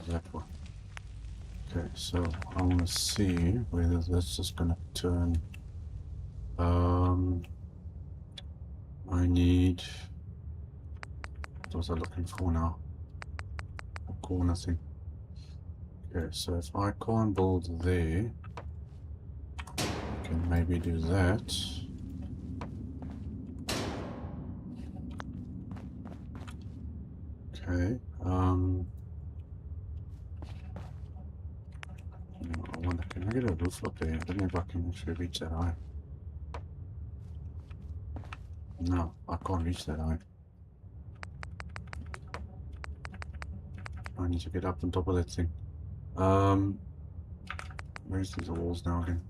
That one. Okay, so I want to see whether that's just gonna turn. I need. What was I looking for now? A corner thing. Okay, so if I can't build there, I can maybe do that. Okay. I wonder, can I get a roof up there? I don't know if I can actually reach that height. No, I can't reach that height. I need to get up on top of that thing. Where's these walls now again?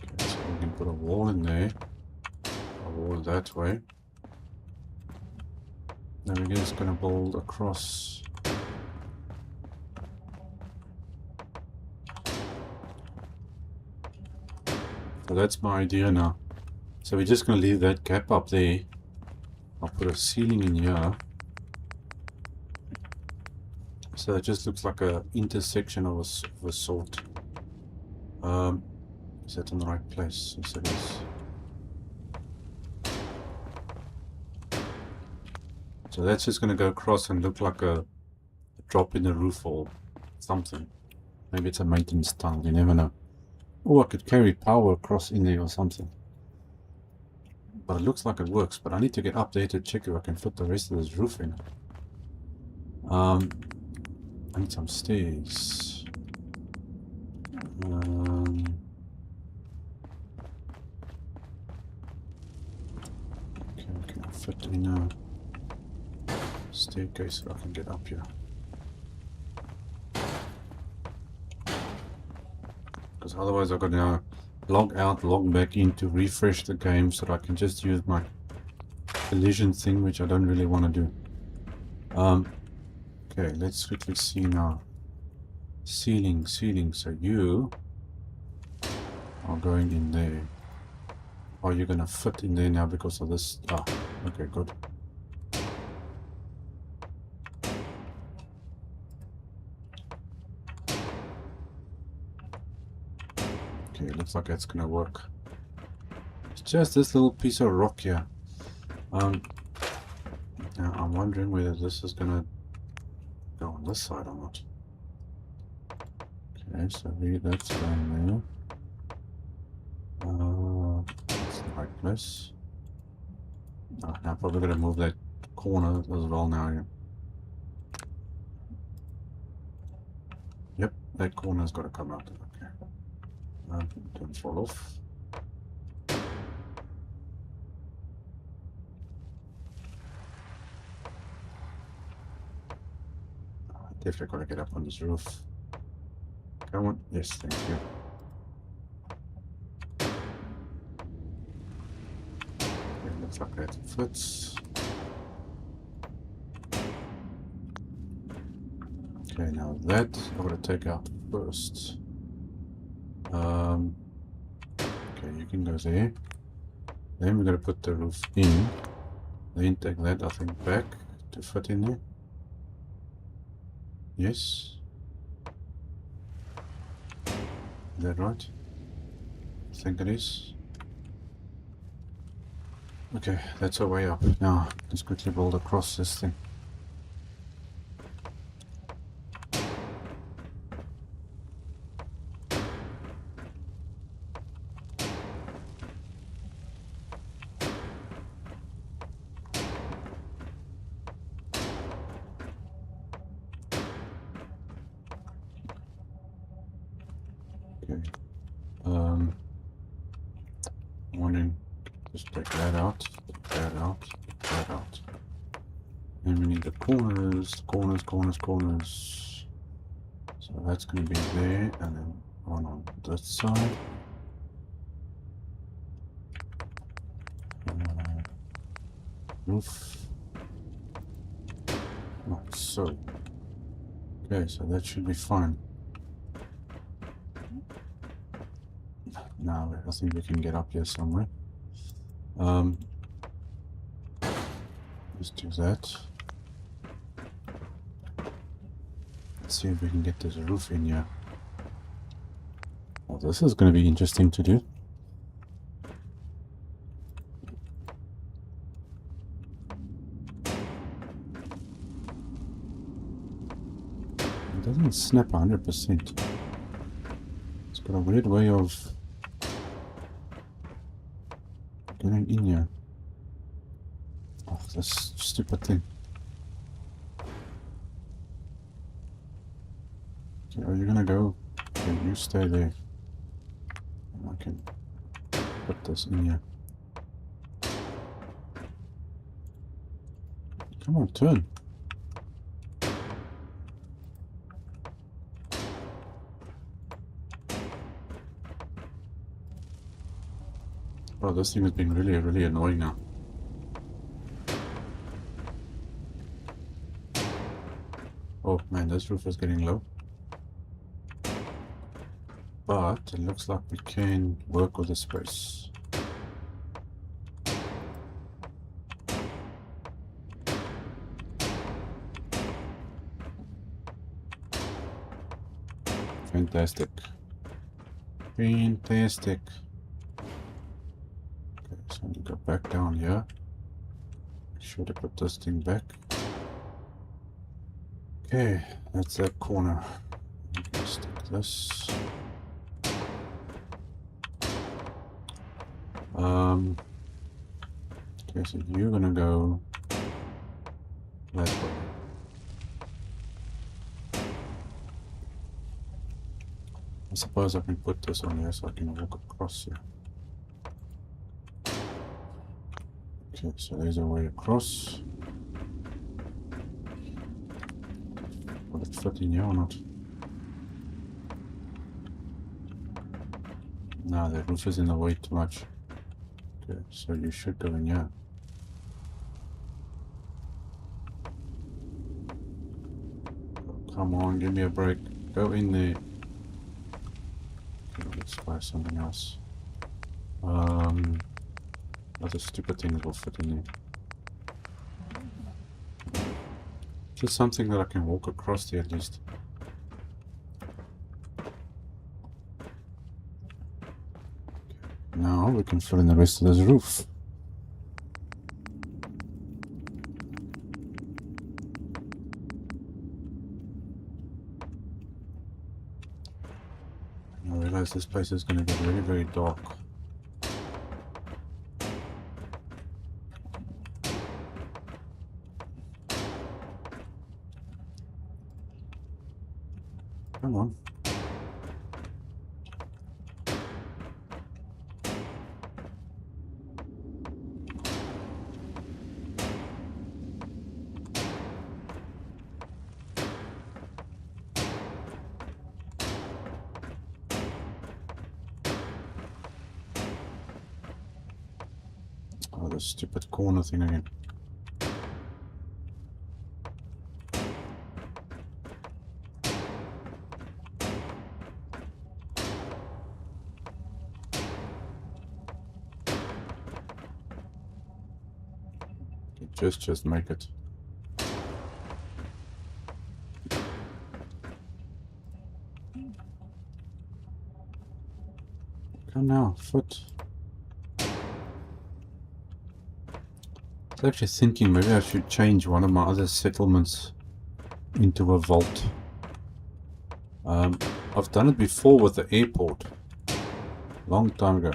Okay, so we can put a wall in there. A wall that way. Then we're just gonna build across. So that's my idea now. So we're just going to leave that gap up there. I'll put a ceiling in here. So it just looks like a intersection of a sort. Is that in the right place? Yes, it is. So that's just going to go across and look like a drop in the roof or something. Maybe it's a maintenance tunnel, you never know. Oh, I could carry power across in there or something. But it looks like it works, but I need to get up there to check if I can fit the rest of this roof in. I need some stairs. Okay, can I fit in a staircase so I can get up here? Because otherwise I've got to log out, log back in to refresh the game so that I can just use my collision thing, which I don't really want to do. Okay, let's quickly see now. Ceiling. So you are going in there. Are you going to fit in there now because of this? Ah, okay, good. Okay, looks like that's gonna work. It's just this little piece of rock here. Now I'm wondering whether this is gonna go on this side or not. Okay, so that's going there. That's the right place. Now I'm probably gonna move that corner as well now. Yeah. That corner's got to come out. Okay. Don't fall off. Definitely got to get up on this roof. Come on. Yes, thank you. Okay, looks like that fits. Okay, now that I'm going to take out first. Okay, you can go there. Then we're going to put the roof in. Then take that, I think, back to fit in there. Yes. Is that right? I think it is. Okay, that's our way up. Now, let's quickly build across this thing. Okay. Warning. Just take that out, that out, that out. And we need the corners, corners. So that's going to be there, and then one on this side. Roof. Like so. Okay, so that should be fine. Now I think we can get up here somewhere. Let's do that. Let's see if we can get this roof in here. Well, this is going to be interesting to do. It doesn't snap 100%. It's got a weird way of getting in here. Oh, this stupid thing. Okay, are you gonna go? Okay, you stay there. And I can put this in here. Come on, turn. Oh, this thing has been really annoying now. Oh man, this roof is getting low. But it looks like we can work with the space. Fantastic. Fantastic. Okay, so I need to go back down here. Make sure to put this thing back. Okay, that's that corner. I'm gonna stick this. Okay, so you're gonna go that way. I suppose I can put this on here so I can walk across here. Okay, so there's a way across. Will it fit in here or not? No, the roof is in the way too much. Okay, so you should go in here. Oh, come on, give me a break. Go in there. Okay, let's try something else. Other stupid things will fit in there. Just something that I can walk across there at least. Now we can fill in the rest of this roof. I realize this place is going to get very dark. Come on. Oh, the stupid corner thing again. Just make it. Come now, foot. I was actually thinking maybe I should change one of my other settlements into a vault. I've done it before with the airport. Long time ago.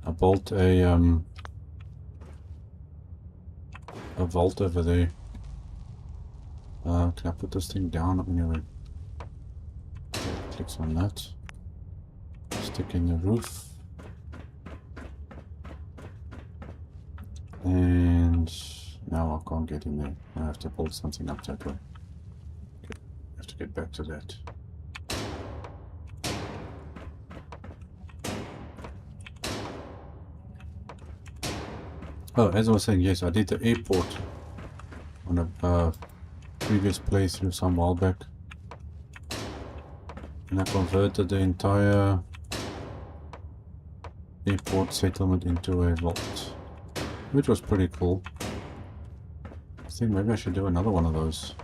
I built a vault over there. Can I put this thing down anyway? Okay, clicks on that. Stick in the roof. And now I can't get in there. I have to build something up that way. Okay, I have to get back to that. Oh, as I was saying, yes, I did the airport on a previous playthrough some while back. And I converted the entire airport settlement into a vault, which was pretty cool. I think maybe I should do another one of those.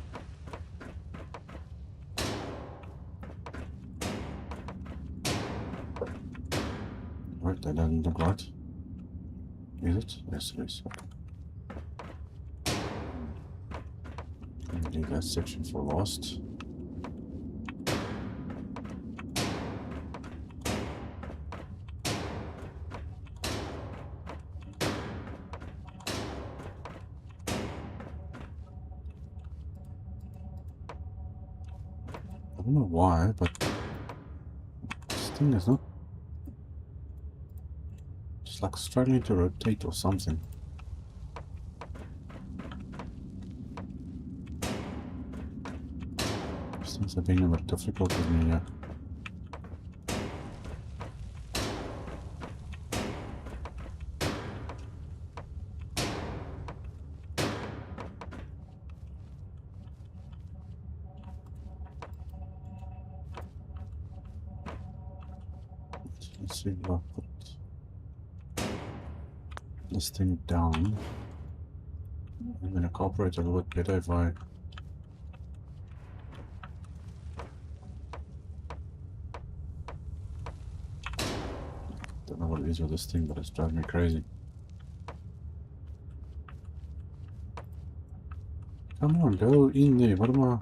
Right, that doesn't look right. Is it? Yes, it is. Leave that section for last. I don't know why, but this thing is not. It's like struggling to rotate or something. These things are being a bit difficult with me here. Let's see if I put this thing down. I'm going to cooperate a little bit better if I don't know what it is with this thing, but it's driving me crazy. Come on, go in there. What am I?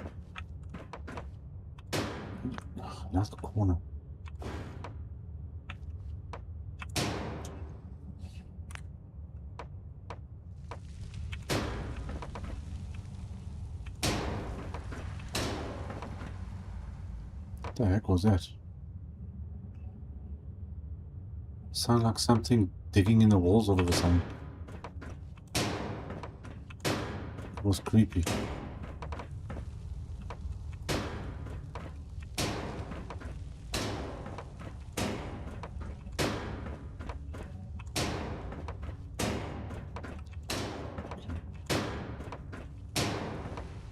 Oh, that's the corner. What the heck was that? Sound like something digging in the walls all of a sudden. It was creepy.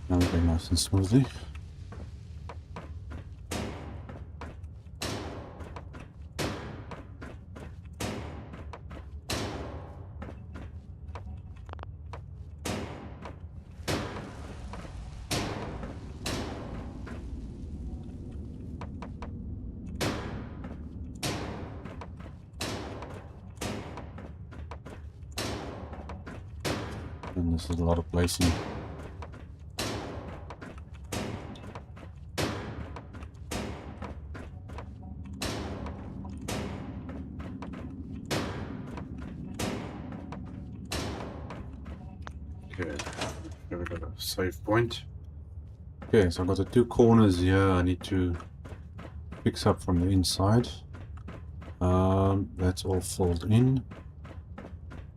Now we're going nice and smoothly. And this is a lot of placing. Okay, here we got a save point. Okay, so I've got the two corners here I need to fix up from the inside. That's all filled in.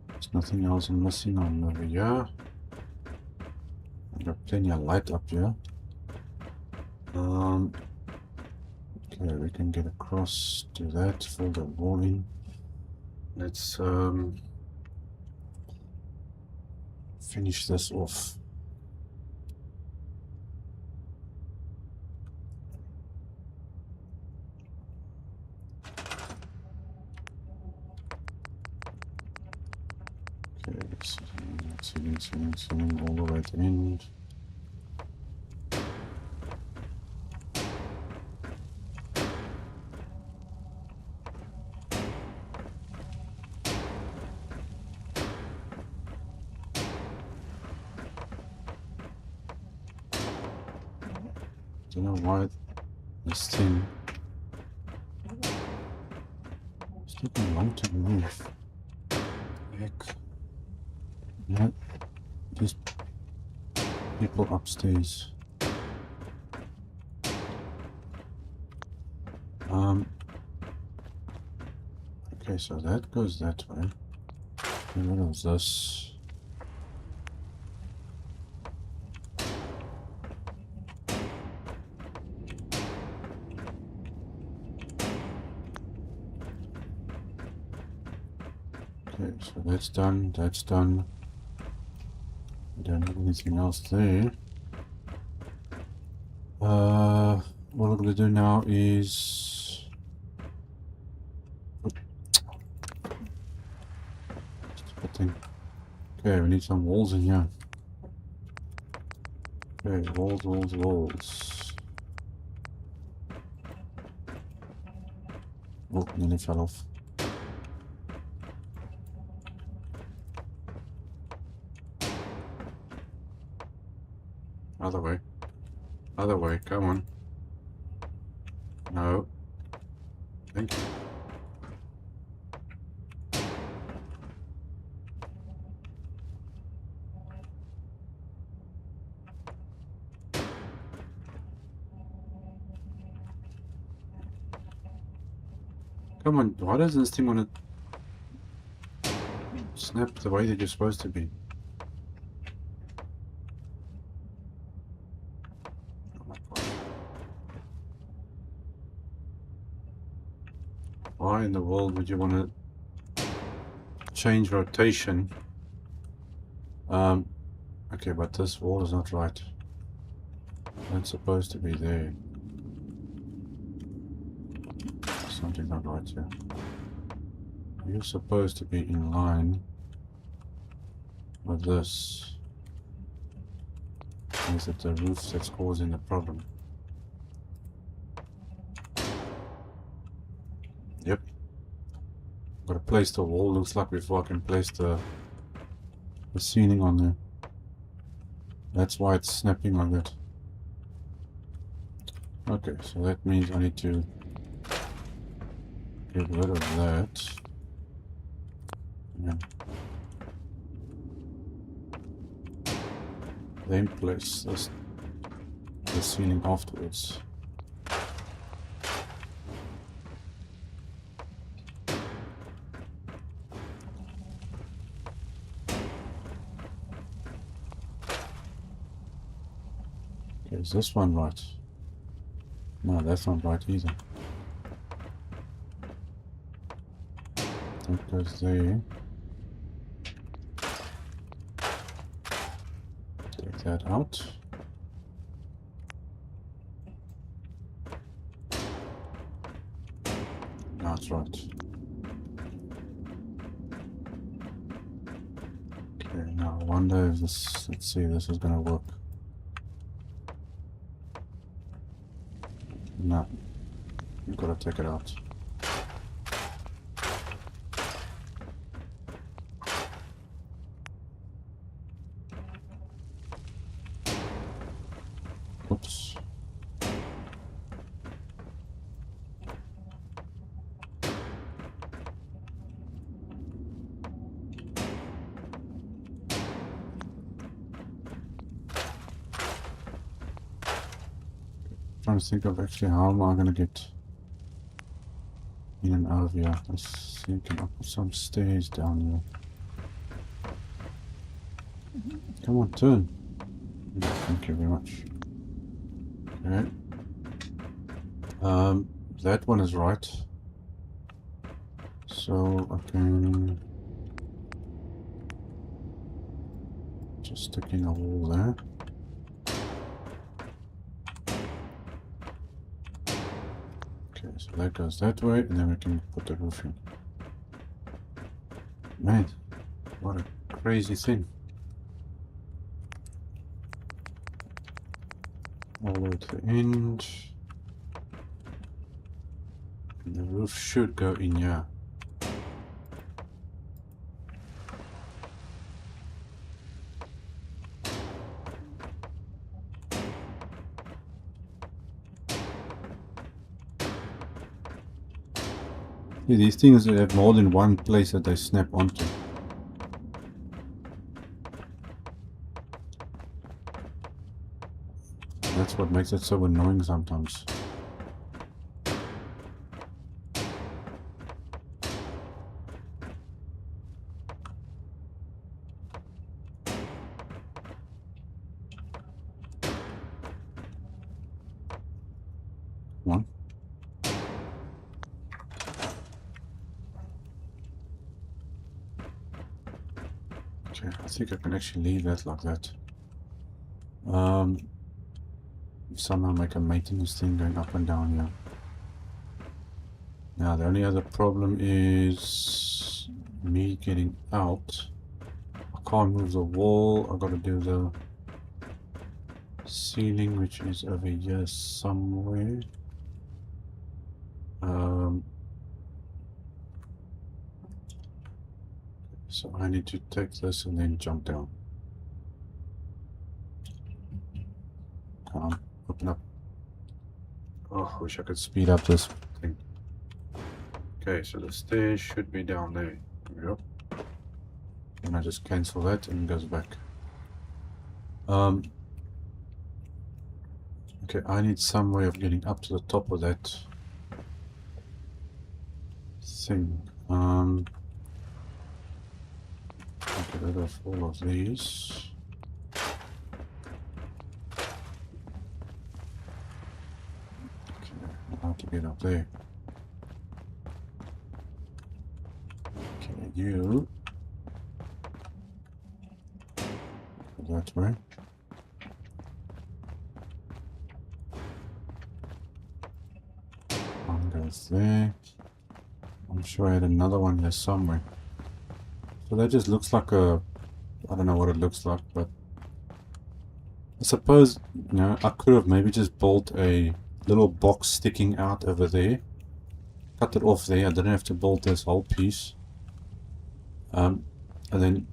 There's nothing else missing on over here. I've got plenty of light up here. Okay, we can get across to that, fill the wall in. Let's finish this off. Okay, ceiling all the way to the end. Don't know why this thing is taking long to move. Heck. Yeah, these people upstairs. Okay, so that goes that way. And what is this? Okay, so that's done, that's done. I don't have anything else there. What I'm gonna do now is stupid thing. Okay, we need some walls in here. Okay, walls. Oh, nearly fell off. Other way, come on. No. Thank you. Come on, why doesn't this thing want to snap the way that you're supposed to be? Why in the world would you want to change rotation? Okay, but this wall is not right. It's supposed to be there. Something not right here. You're supposed to be in line with this. Is it the roof that's causing the problem? Yep. Gotta place the wall. Looks like before I can place the ceiling on there. That's why it's snapping like that. Okay, so that means I need to get rid of that. Yeah. Then place the ceiling afterwards. Okay, is this one right? No, that's not right either. That goes there. Take that out. Now it's right. Okay, now I wonder if this, let's see, this is gonna work. No, you've got to take it out. Oops. Trying to think of actually how am I going to get in and out of here. Let's think I'll put some stairs down here. Come on, turn. Thank you very much. Okay. That one is right. So I can Just sticking a wall there. Okay, so that goes that way, and then we can put the roof in. Man, what a crazy thing. All the way to the end. And the roof should go in here. Yeah, these things have more than one place that they snap onto. That's what makes it so annoying sometimes. One. Okay, I think I can actually leave that like that. Somehow make a maintenance thing going up and down here. Now the only other problem is me getting out. I can't move the wall. I've got to do the ceiling, which is over here somewhere. So I need to take this and then jump down. Come on, open up. Oh, I wish I could speed up this thing. Okay, so the stairs should be down there. There we go. And I just cancel that and it goes back. Okay, I need some way of getting up to the top of that thing. Get rid of all of these. Okay, how to get up there? Okay, you go that way. One goes there. I'm sure I had another one here somewhere. So that just looks like a, I don't know what it looks like, but I suppose, you know, I could have maybe just built a little box sticking out over there. Cut it off there. I didn't have to build this whole piece. And then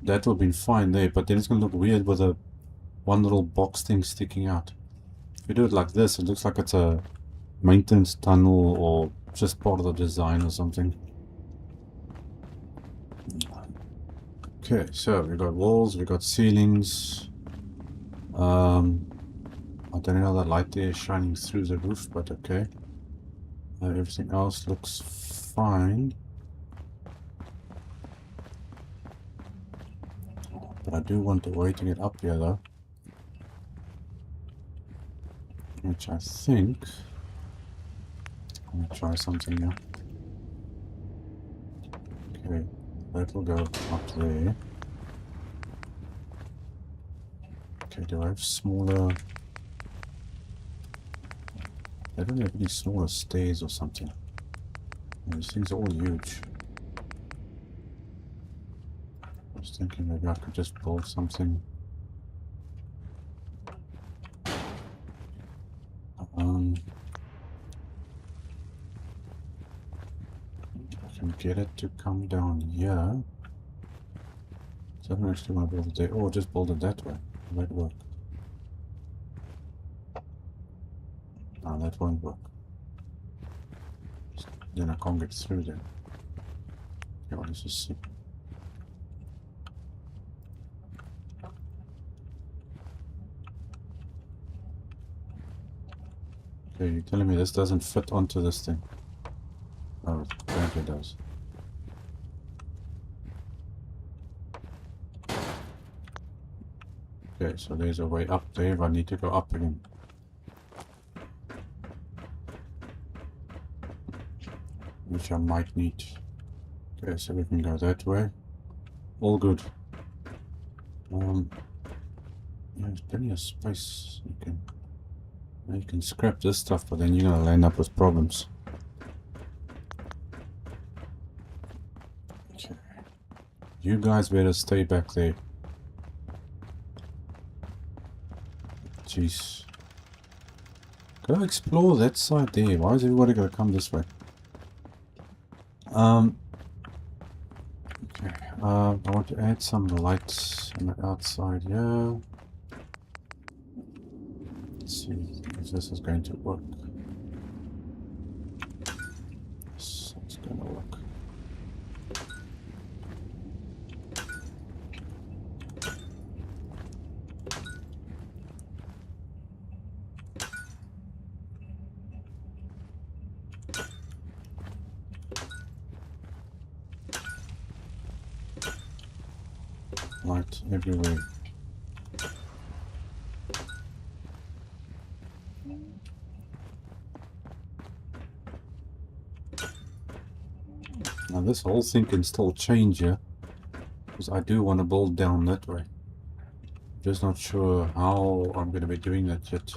that would have been fine there, but then it's going to look weird with a one little box thing sticking out. If you do it like this, it looks like it's a maintenance tunnel or just part of the design or something. Okay, so we got walls, we got ceilings. I don't know that light there is shining through the roof, but okay. Everything else looks fine. But I do want a way to get up here though. Which I think... Let me try something here. Okay, that will go up there. Okay, do I have smaller... I don't have any smaller stairs or something. These things are all huge. I was thinking maybe I could just build something. I can get it to come down here. So I don't actually want to build it there. Or just build it that way. Will that work? No, that won't work. Then I can't get through there. Yeah, well, let's just see. Okay, you're telling me this doesn't fit onto this thing? Oh, apparently it does. Okay, so there's a way up there if I need to go up again. Which I might need. Okay, so we can go that way. All good. There's plenty of space. You can scrap this stuff, but then you're gonna land up with problems. Okay. You guys better stay back there. Jeez. Go explore that side there. Why is everybody gonna come this way? Okay. I want to add some lights on the outside here. Let's see if this is going to work. Yes, it's going to work. Light everywhere. Now this whole thing can still change here, because I do want to build down that way. Just not sure how I'm going to be doing that yet.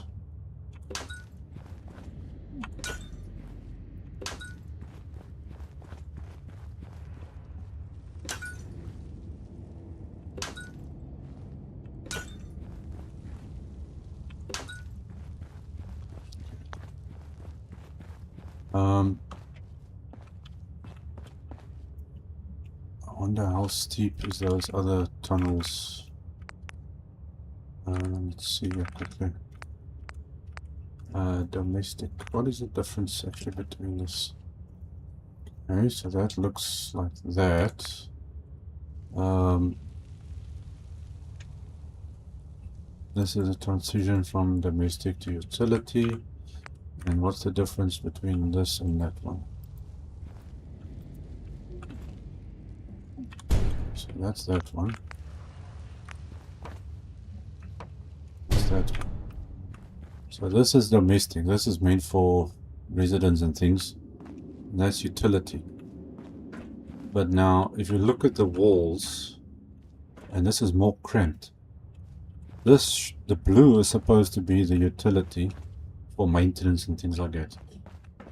I wonder how steep is those other tunnels. Let's see here quickly. Domestic. What is the difference actually between this? Okay, so that looks like that. This is a transition from domestic to utility. And what's the difference between this and that one? So that's that one. What's that? So this is domestic. This is meant for residents and things. And that's utility. But now, if you look at the walls, and this is more cramped. The blue is supposed to be the utility for maintenance and things like that.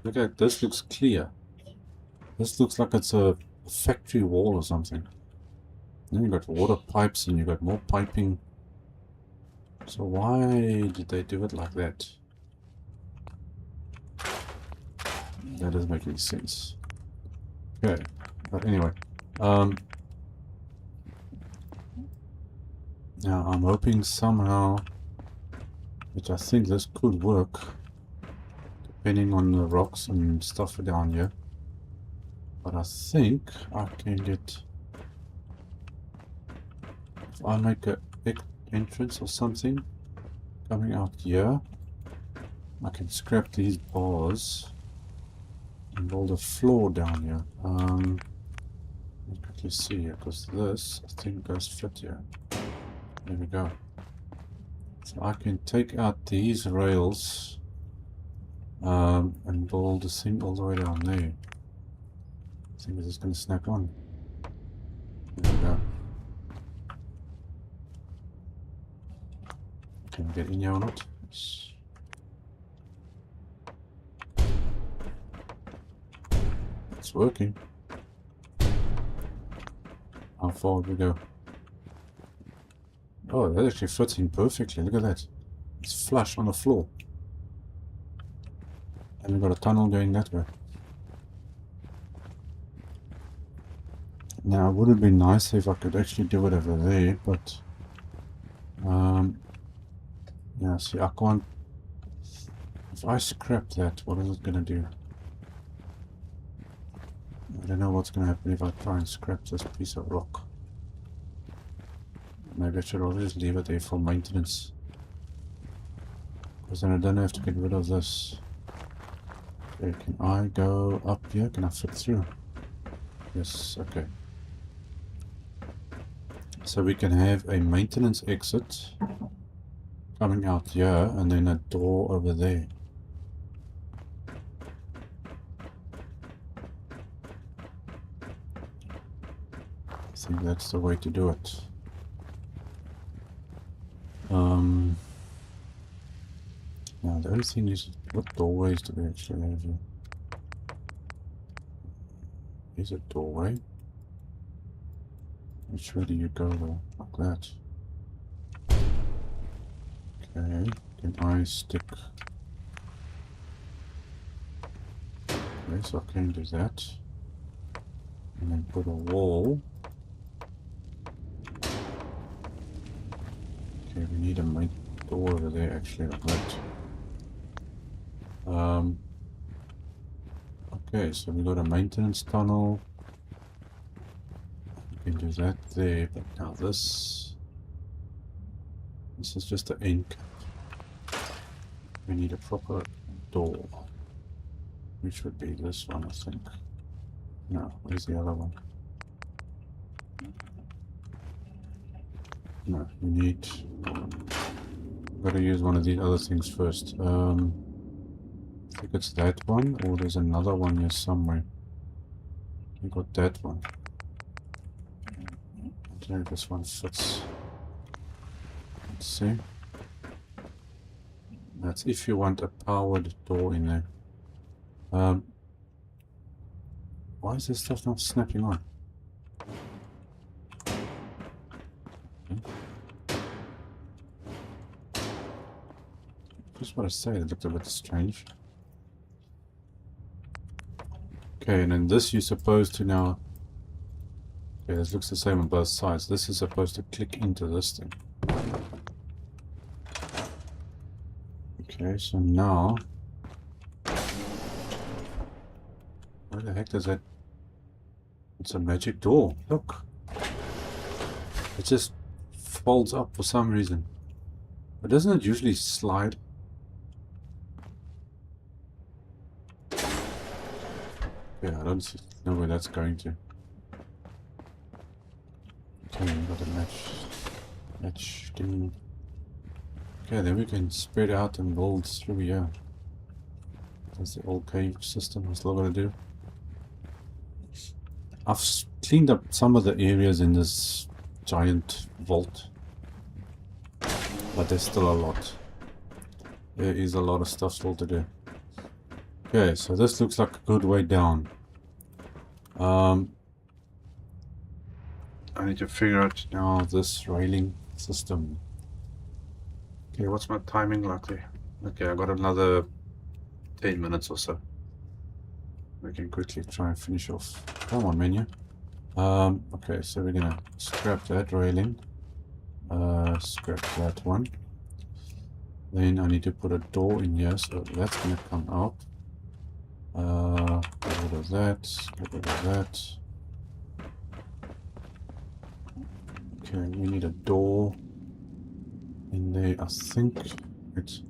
Look at this, looks clear. This looks like it's a factory wall or something. Then you got water pipes and you got more piping. So why did they do it like that? That doesn't make any sense. Okay, but anyway, now I'm hoping somehow, which I think this could work, depending on the rocks and stuff down here. But I think I can get, if I make an entrance or something coming out here, I can scrap these bars and build a floor down here. Let's quickly see here, because this I think goes fit here. There we go. So I can take out these rails and build a thing all the way down there. I think this is going to snap on. There we go. Can we get in here or not? Yes. It's working. How far would we go? Oh, that actually fits in perfectly. Look at that. It's flush on the floor. And we've got a tunnel going that way. Now, it would have been nice if I could actually do it over there, but yeah, see, I can't. If I scrap that, what is it going to do? I don't know what's going to happen if I try and scrap this piece of rock. Maybe I should always leave it there for maintenance. Because then I don't have to get rid of this. Okay, can I go up here? Can I fit through? Yes, okay. So we can have a maintenance exit coming out here and then a door over there. I think that's the way to do it. Now the only thing is, what doorways do we actually have here? Here's a doorway. Which way do you go though? Like that. Okay, can I stick? Okay, so I can do that. And then put a wall. Okay, we need a main door over there actually, like that. Okay, so we got a maintenance tunnel. We can do that there, but now this is just an end cap. We need a proper door, which would be this one, I think. No, where's the other one? No, we need... Gotta use one of these other things first. I think it's that one, or there's another one here somewhere. We got that one. I don't know if this one fits. Let's see. That's if you want a powered door in there. Why is this stuff not snapping on? Just want to say, it looked a bit strange. Okay, and then this you're supposed to now... Okay, this looks the same on both sides. This is supposed to click into this thing. Okay, so now... Where the heck does that... It's a magic door. Look! It just folds up for some reason. But doesn't it usually slide? Yeah, I don't know where that's going to. Okay, we got a match thing. Okay, then we can spread out and build through here. That's the old cave system we're still gonna do. I've cleaned up some of the areas in this giant vault, but there's still a lot. There is a lot of stuff still to do. Okay, so this looks like a good way down. I need to figure out now this railing system. Okay, what's my timing like there? Okay, I got another 10 minutes or so. We can quickly try and finish off. Come on, menu. Okay, so we're gonna scrap that railing. Scrap that one. Then I need to put a door in here, so that's gonna come out. Get rid of that, get rid of that. Okay, we need a door in there. I think it's...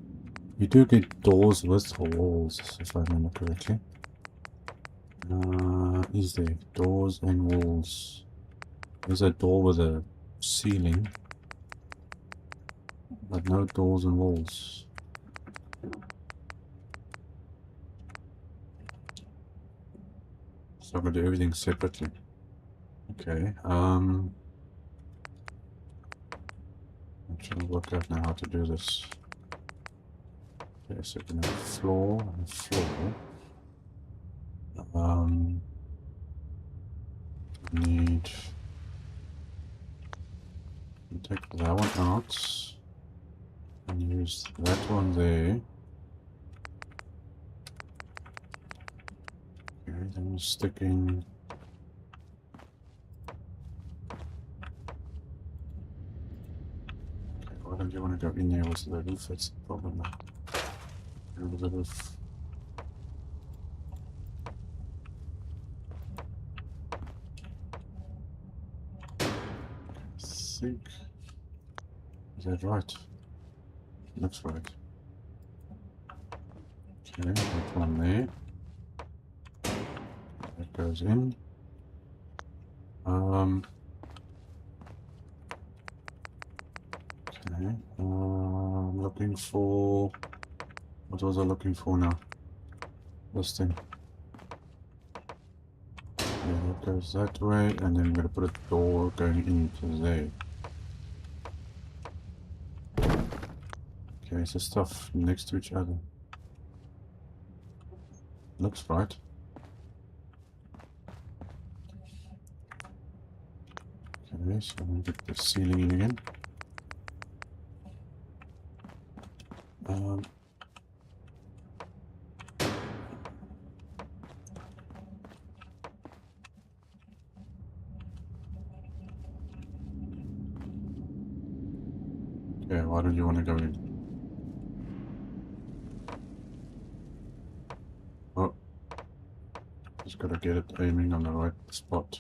You do get doors with walls, if I remember correctly. Is there doors and walls? There's a door with a ceiling, but no doors and walls. So I'm gonna do everything separately. Okay, I'm trying to work out now how to do this. Okay, so we're gonna have floor and floor. Need to take that one out and use that one there. Okay, then we're sticking. Okay, why don't you want to go in there with the roof? That's the problem now. Go with the roof. Is that right? Looks right. Okay, that one there. That goes in. Okay. I'm looking for... What was I looking for now? This thing. Yeah, that goes that way, and then I'm going to put a door going into there. Okay, is the stuff next to each other? Looks right. Okay, so I'm gonna get the ceiling in again. Okay, why don't you want to go in? Oh, just gotta get it aiming on the right spot.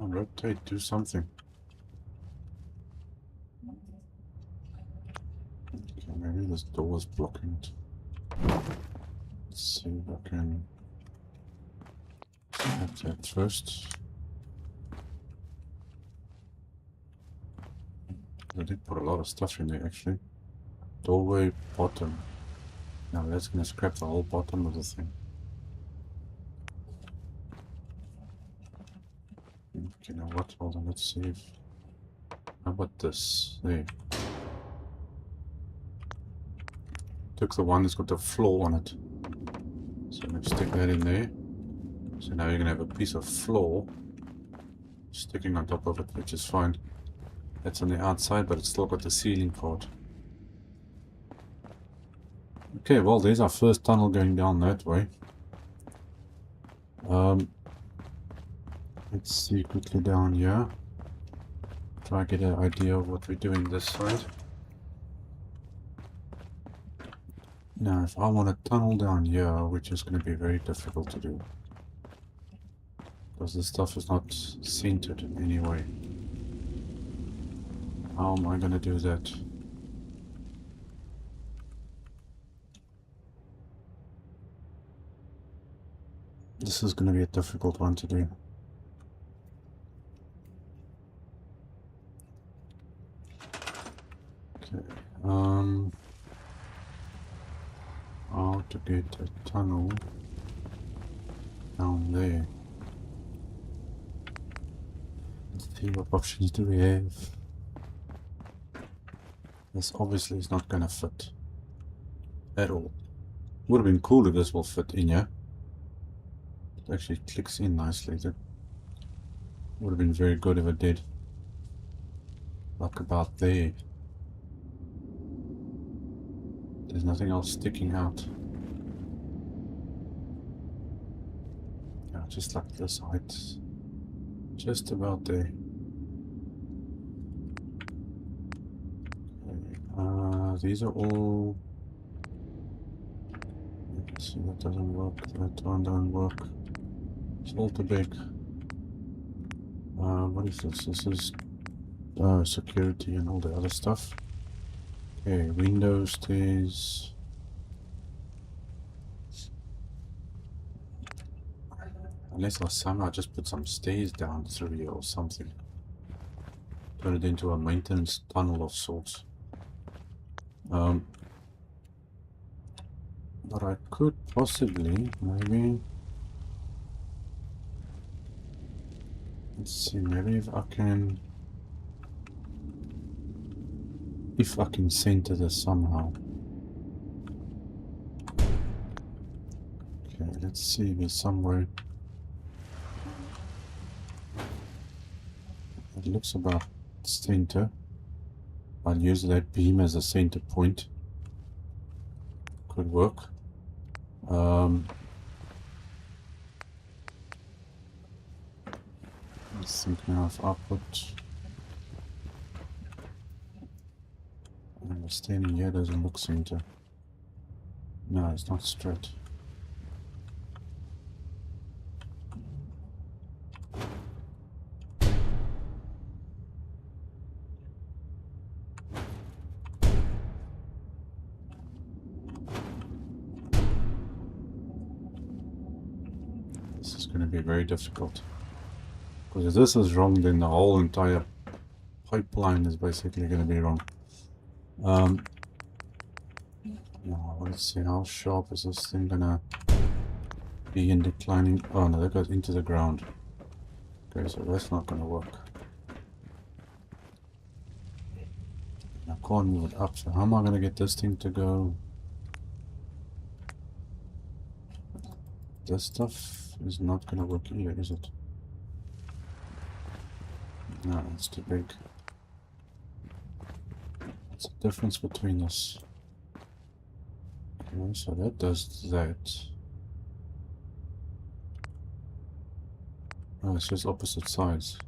Rotate, do something. Okay, maybe this door is blocking it. Let's see if I can snap that first. I did put a lot of stuff in there actually. Doorway bottom. Now that's gonna scrap the whole bottom of the thing. Okay, now what? Hold on, let's see if... How about this? There. Took the one that's got the floor on it. So let's stick that in there. So now you're gonna have a piece of floor sticking on top of it, which is fine. That's on the outside, but it's still got the ceiling part. Okay, well, there's our first tunnel going down that way. Let's see quickly down here. Try to get an idea of what we're doing this side. Now, if I want to tunnel down here, which is going to be very difficult to do, because this stuff is not centered in any way. How am I going to do that? This is going to be a difficult one to do. Okay, how to get a tunnel down there? Let's see, what options do we have? This obviously is not going to fit at all. Would have been cool if this will fit in here. It actually clicks in nicely. That would have been very good if it did. Like about there. There's nothing else sticking out. Yeah, just like this height. Just about there. Okay. These are all... Let's see, that doesn't work. That one doesn't work. It's all too big. What is this? This is security and all the other stuff. Okay, windows, stairs. Unless I somehow just put some stairs down through here or something. Turn it into a maintenance tunnel of sorts. But I could possibly, maybe... Let's see, maybe if I can... If I can center this somehow. Okay, let's see if there's somewhere. It looks about center. I'll use that beam as a center point. Could work. Let's think now if I put... Standing here doesn't look center. No, it's not straight. This is going to be very difficult. Because if this is wrong, then the whole entire pipeline is basically going to be wrong. Now, let's see, how sharp is this thing gonna be in declining? Oh no, that goes into the ground. Okay, so that's not gonna work. I can't move it up, so how am I gonna get this thing to go? This stuff is not gonna work either, is it? No, it's too big. What's the difference between us? Okay, so that does that. Oh, it's just opposite sides.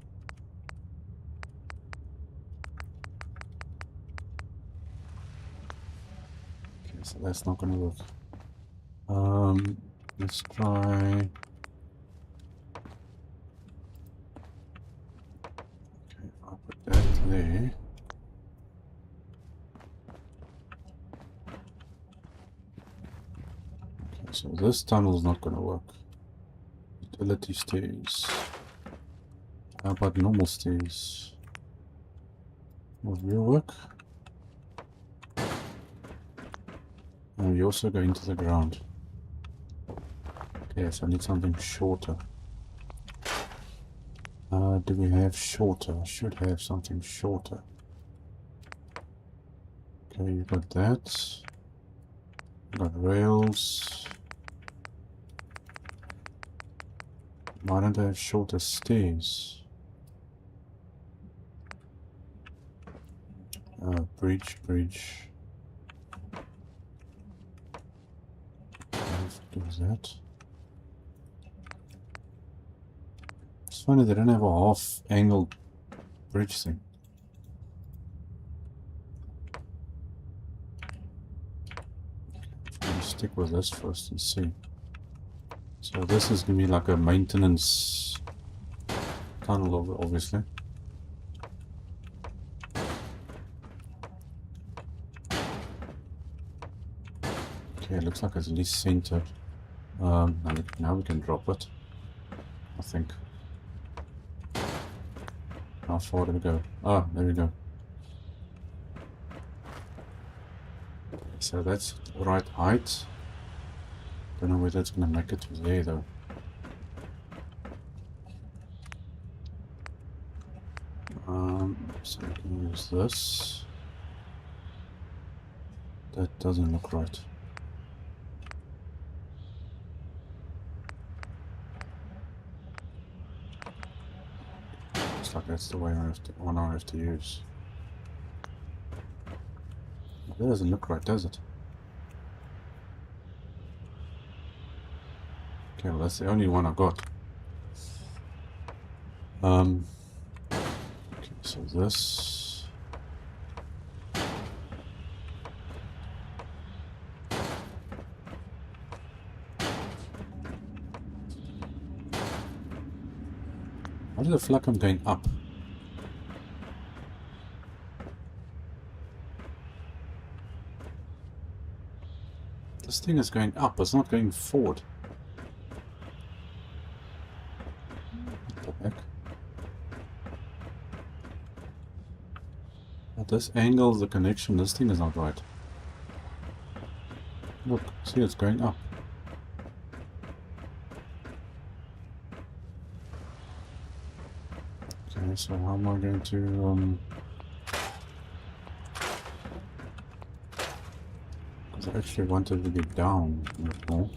Okay, so that's not gonna work. Let's try. Okay, if I put that there. Okay, so this tunnel is not gonna work. Utility stairs. How about normal stairs? Will you work? Oh, you also go into the ground. Okay, so I need something shorter. Do we have shorter? I should have something shorter. Okay, you got that. You got rails. Why don't I have shorter stairs? Bridge. Do that. It's funny they don't have a half-angled bridge thing. I'm gonna stick with this first and see. So this is gonna be like a maintenance tunnel, obviously. Okay, it looks like it's at least centered. Now we can drop it, I think. How far did we go? Ah, there we go. So that's the right height. Don't know whether it's gonna make it to there though. So we can use this. That doesn't look right. Looks like that's the way I have to use. That doesn't look right, does it? Okay, well that's the only one I got. Okay, so this. How does it feel like I'm going up? This thing is going up, it's not going forward. What the heck? At this angle, the connection, this thing is not right. Look, see, it's going up. Okay, so how am I going to, because I actually wanted to be down a bit more.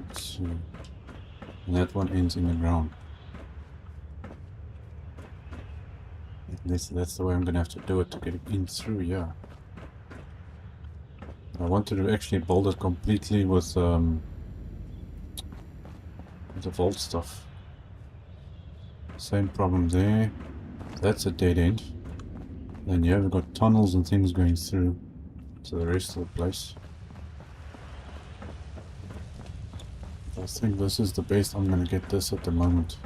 Let's see. And that one ends in the ground. That's the way I'm gonna have to do it to get it in through, yeah. I wanted to actually build it completely with the vault stuff. Same problem there. That's a dead end. Then yeah, we've got tunnels and things going through to the rest of the place. I think this is the best I'm gonna get this at the moment.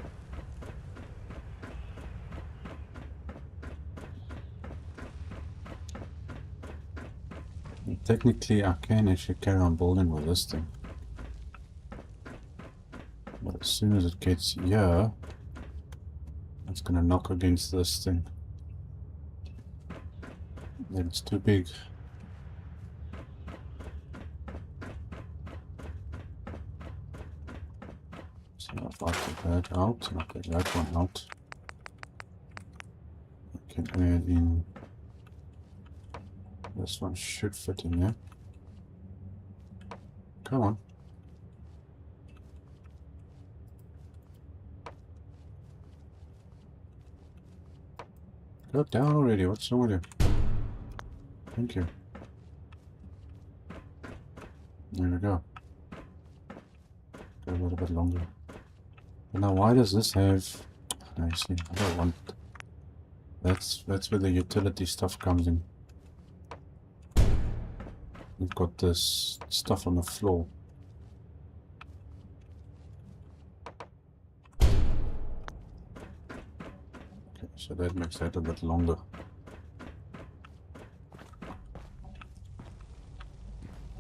And technically I can actually carry on building with this thing. But as soon as it gets here, it's gonna knock against this thing. Then it's too big. If I take that out, and I take that one out, I can add in. This one should fit in there. Come on. Go down already. What's wrong with you? Thank you. There we go. Go a little bit longer. But now, why does this have? No, you see, I don't want. That's where the utility stuff comes in. We've got this stuff on the floor. Okay, so that makes that a bit longer.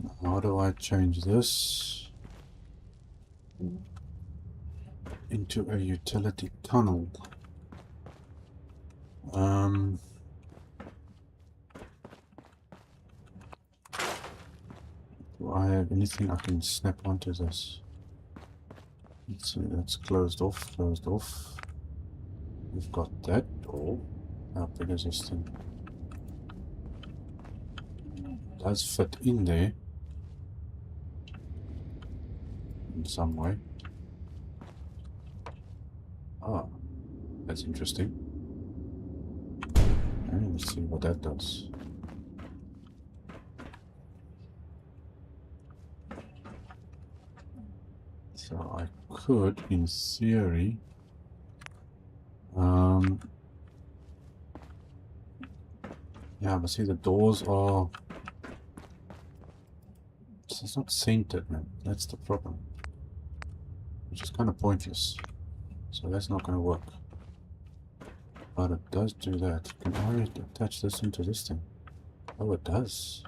Now, how do I change this into a utility tunnel? Do I have anything I can snap onto this? Let's see, that's closed off, closed off. We've got that door. How big is this thing? It does fit in there in some way. Ah, that's interesting. Okay, let's see what that does. So I could, in theory, yeah, but see the doors are, it's not centered, man. That's the problem. Which is kind of pointless. So that's not going to work. But it does do that. Can I attach this into this thing? Oh, it does.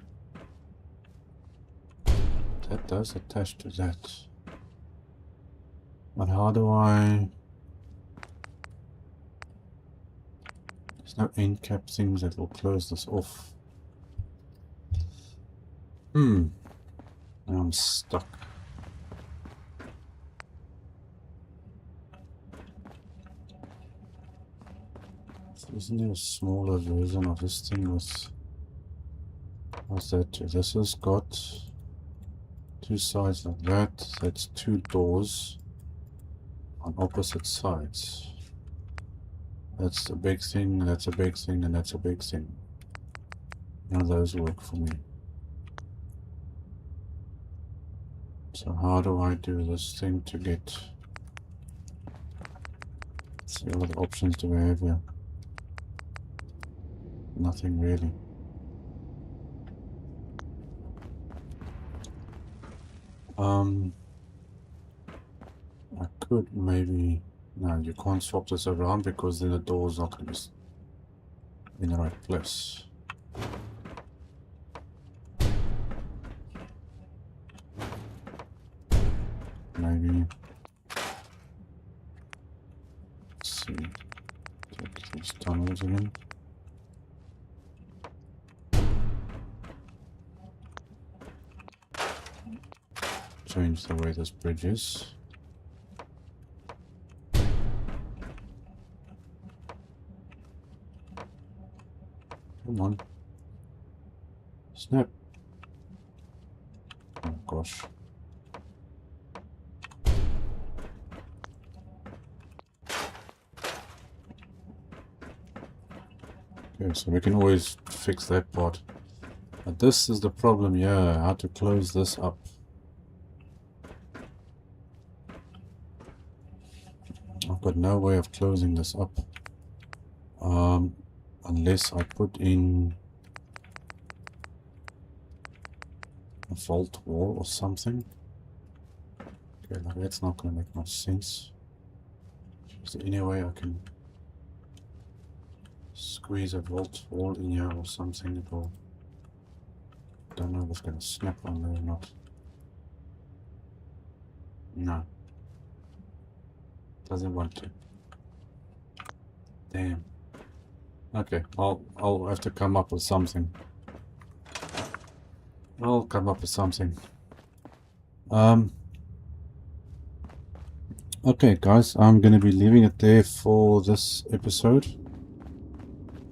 That does attach to that. But how do I... There's no end cap things that will close this off. Now I'm stuck. Isn't there a smaller version of this thing with... What's that? This has got two sides like that. That's two doors on opposite sides. That's a big thing, that's a big thing, and that's a big thing. None of those work for me. So how do I do this thing to get... Let's see, what options do I have here? Nothing really. I could maybe... No, you can't swap this around because then the door's not going to be in the right place. Maybe... Let's see. Take these tunnels again. Change the way this bridge is. Come on. Snap. Oh gosh. Okay, so we can always fix that part. But this is the problem, yeah, how to close this up. I've got no way of closing this up. Unless I put in a vault wall or something. Okay, now that's not going to make much sense. Is there any way I can squeeze a vault wall in here or something? It will... Don't know if it's going to snap on there or not. No. Doesn't want to. Damn. Okay, I'll have to come up with something. I'll come up with something. Okay, guys, I'm going to be leaving it there for this episode.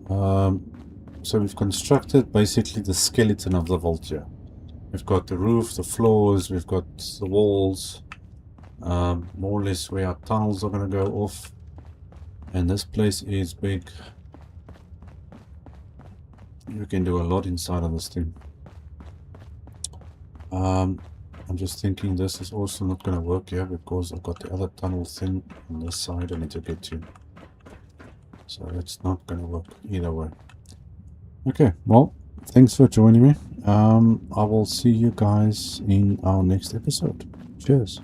So we've constructed basically the skeleton of the vault here. We've got the roof, the floors, we've got the walls, more or less where our tunnels are going to go off. And this place is big. You can do a lot inside of this thing. I'm just thinking this is also not going to work here because I've got the other tunnel thing on this side I need to get to. So that's not going to work either way. Okay, well, thanks for joining me. I will see you guys in our next episode. Cheers.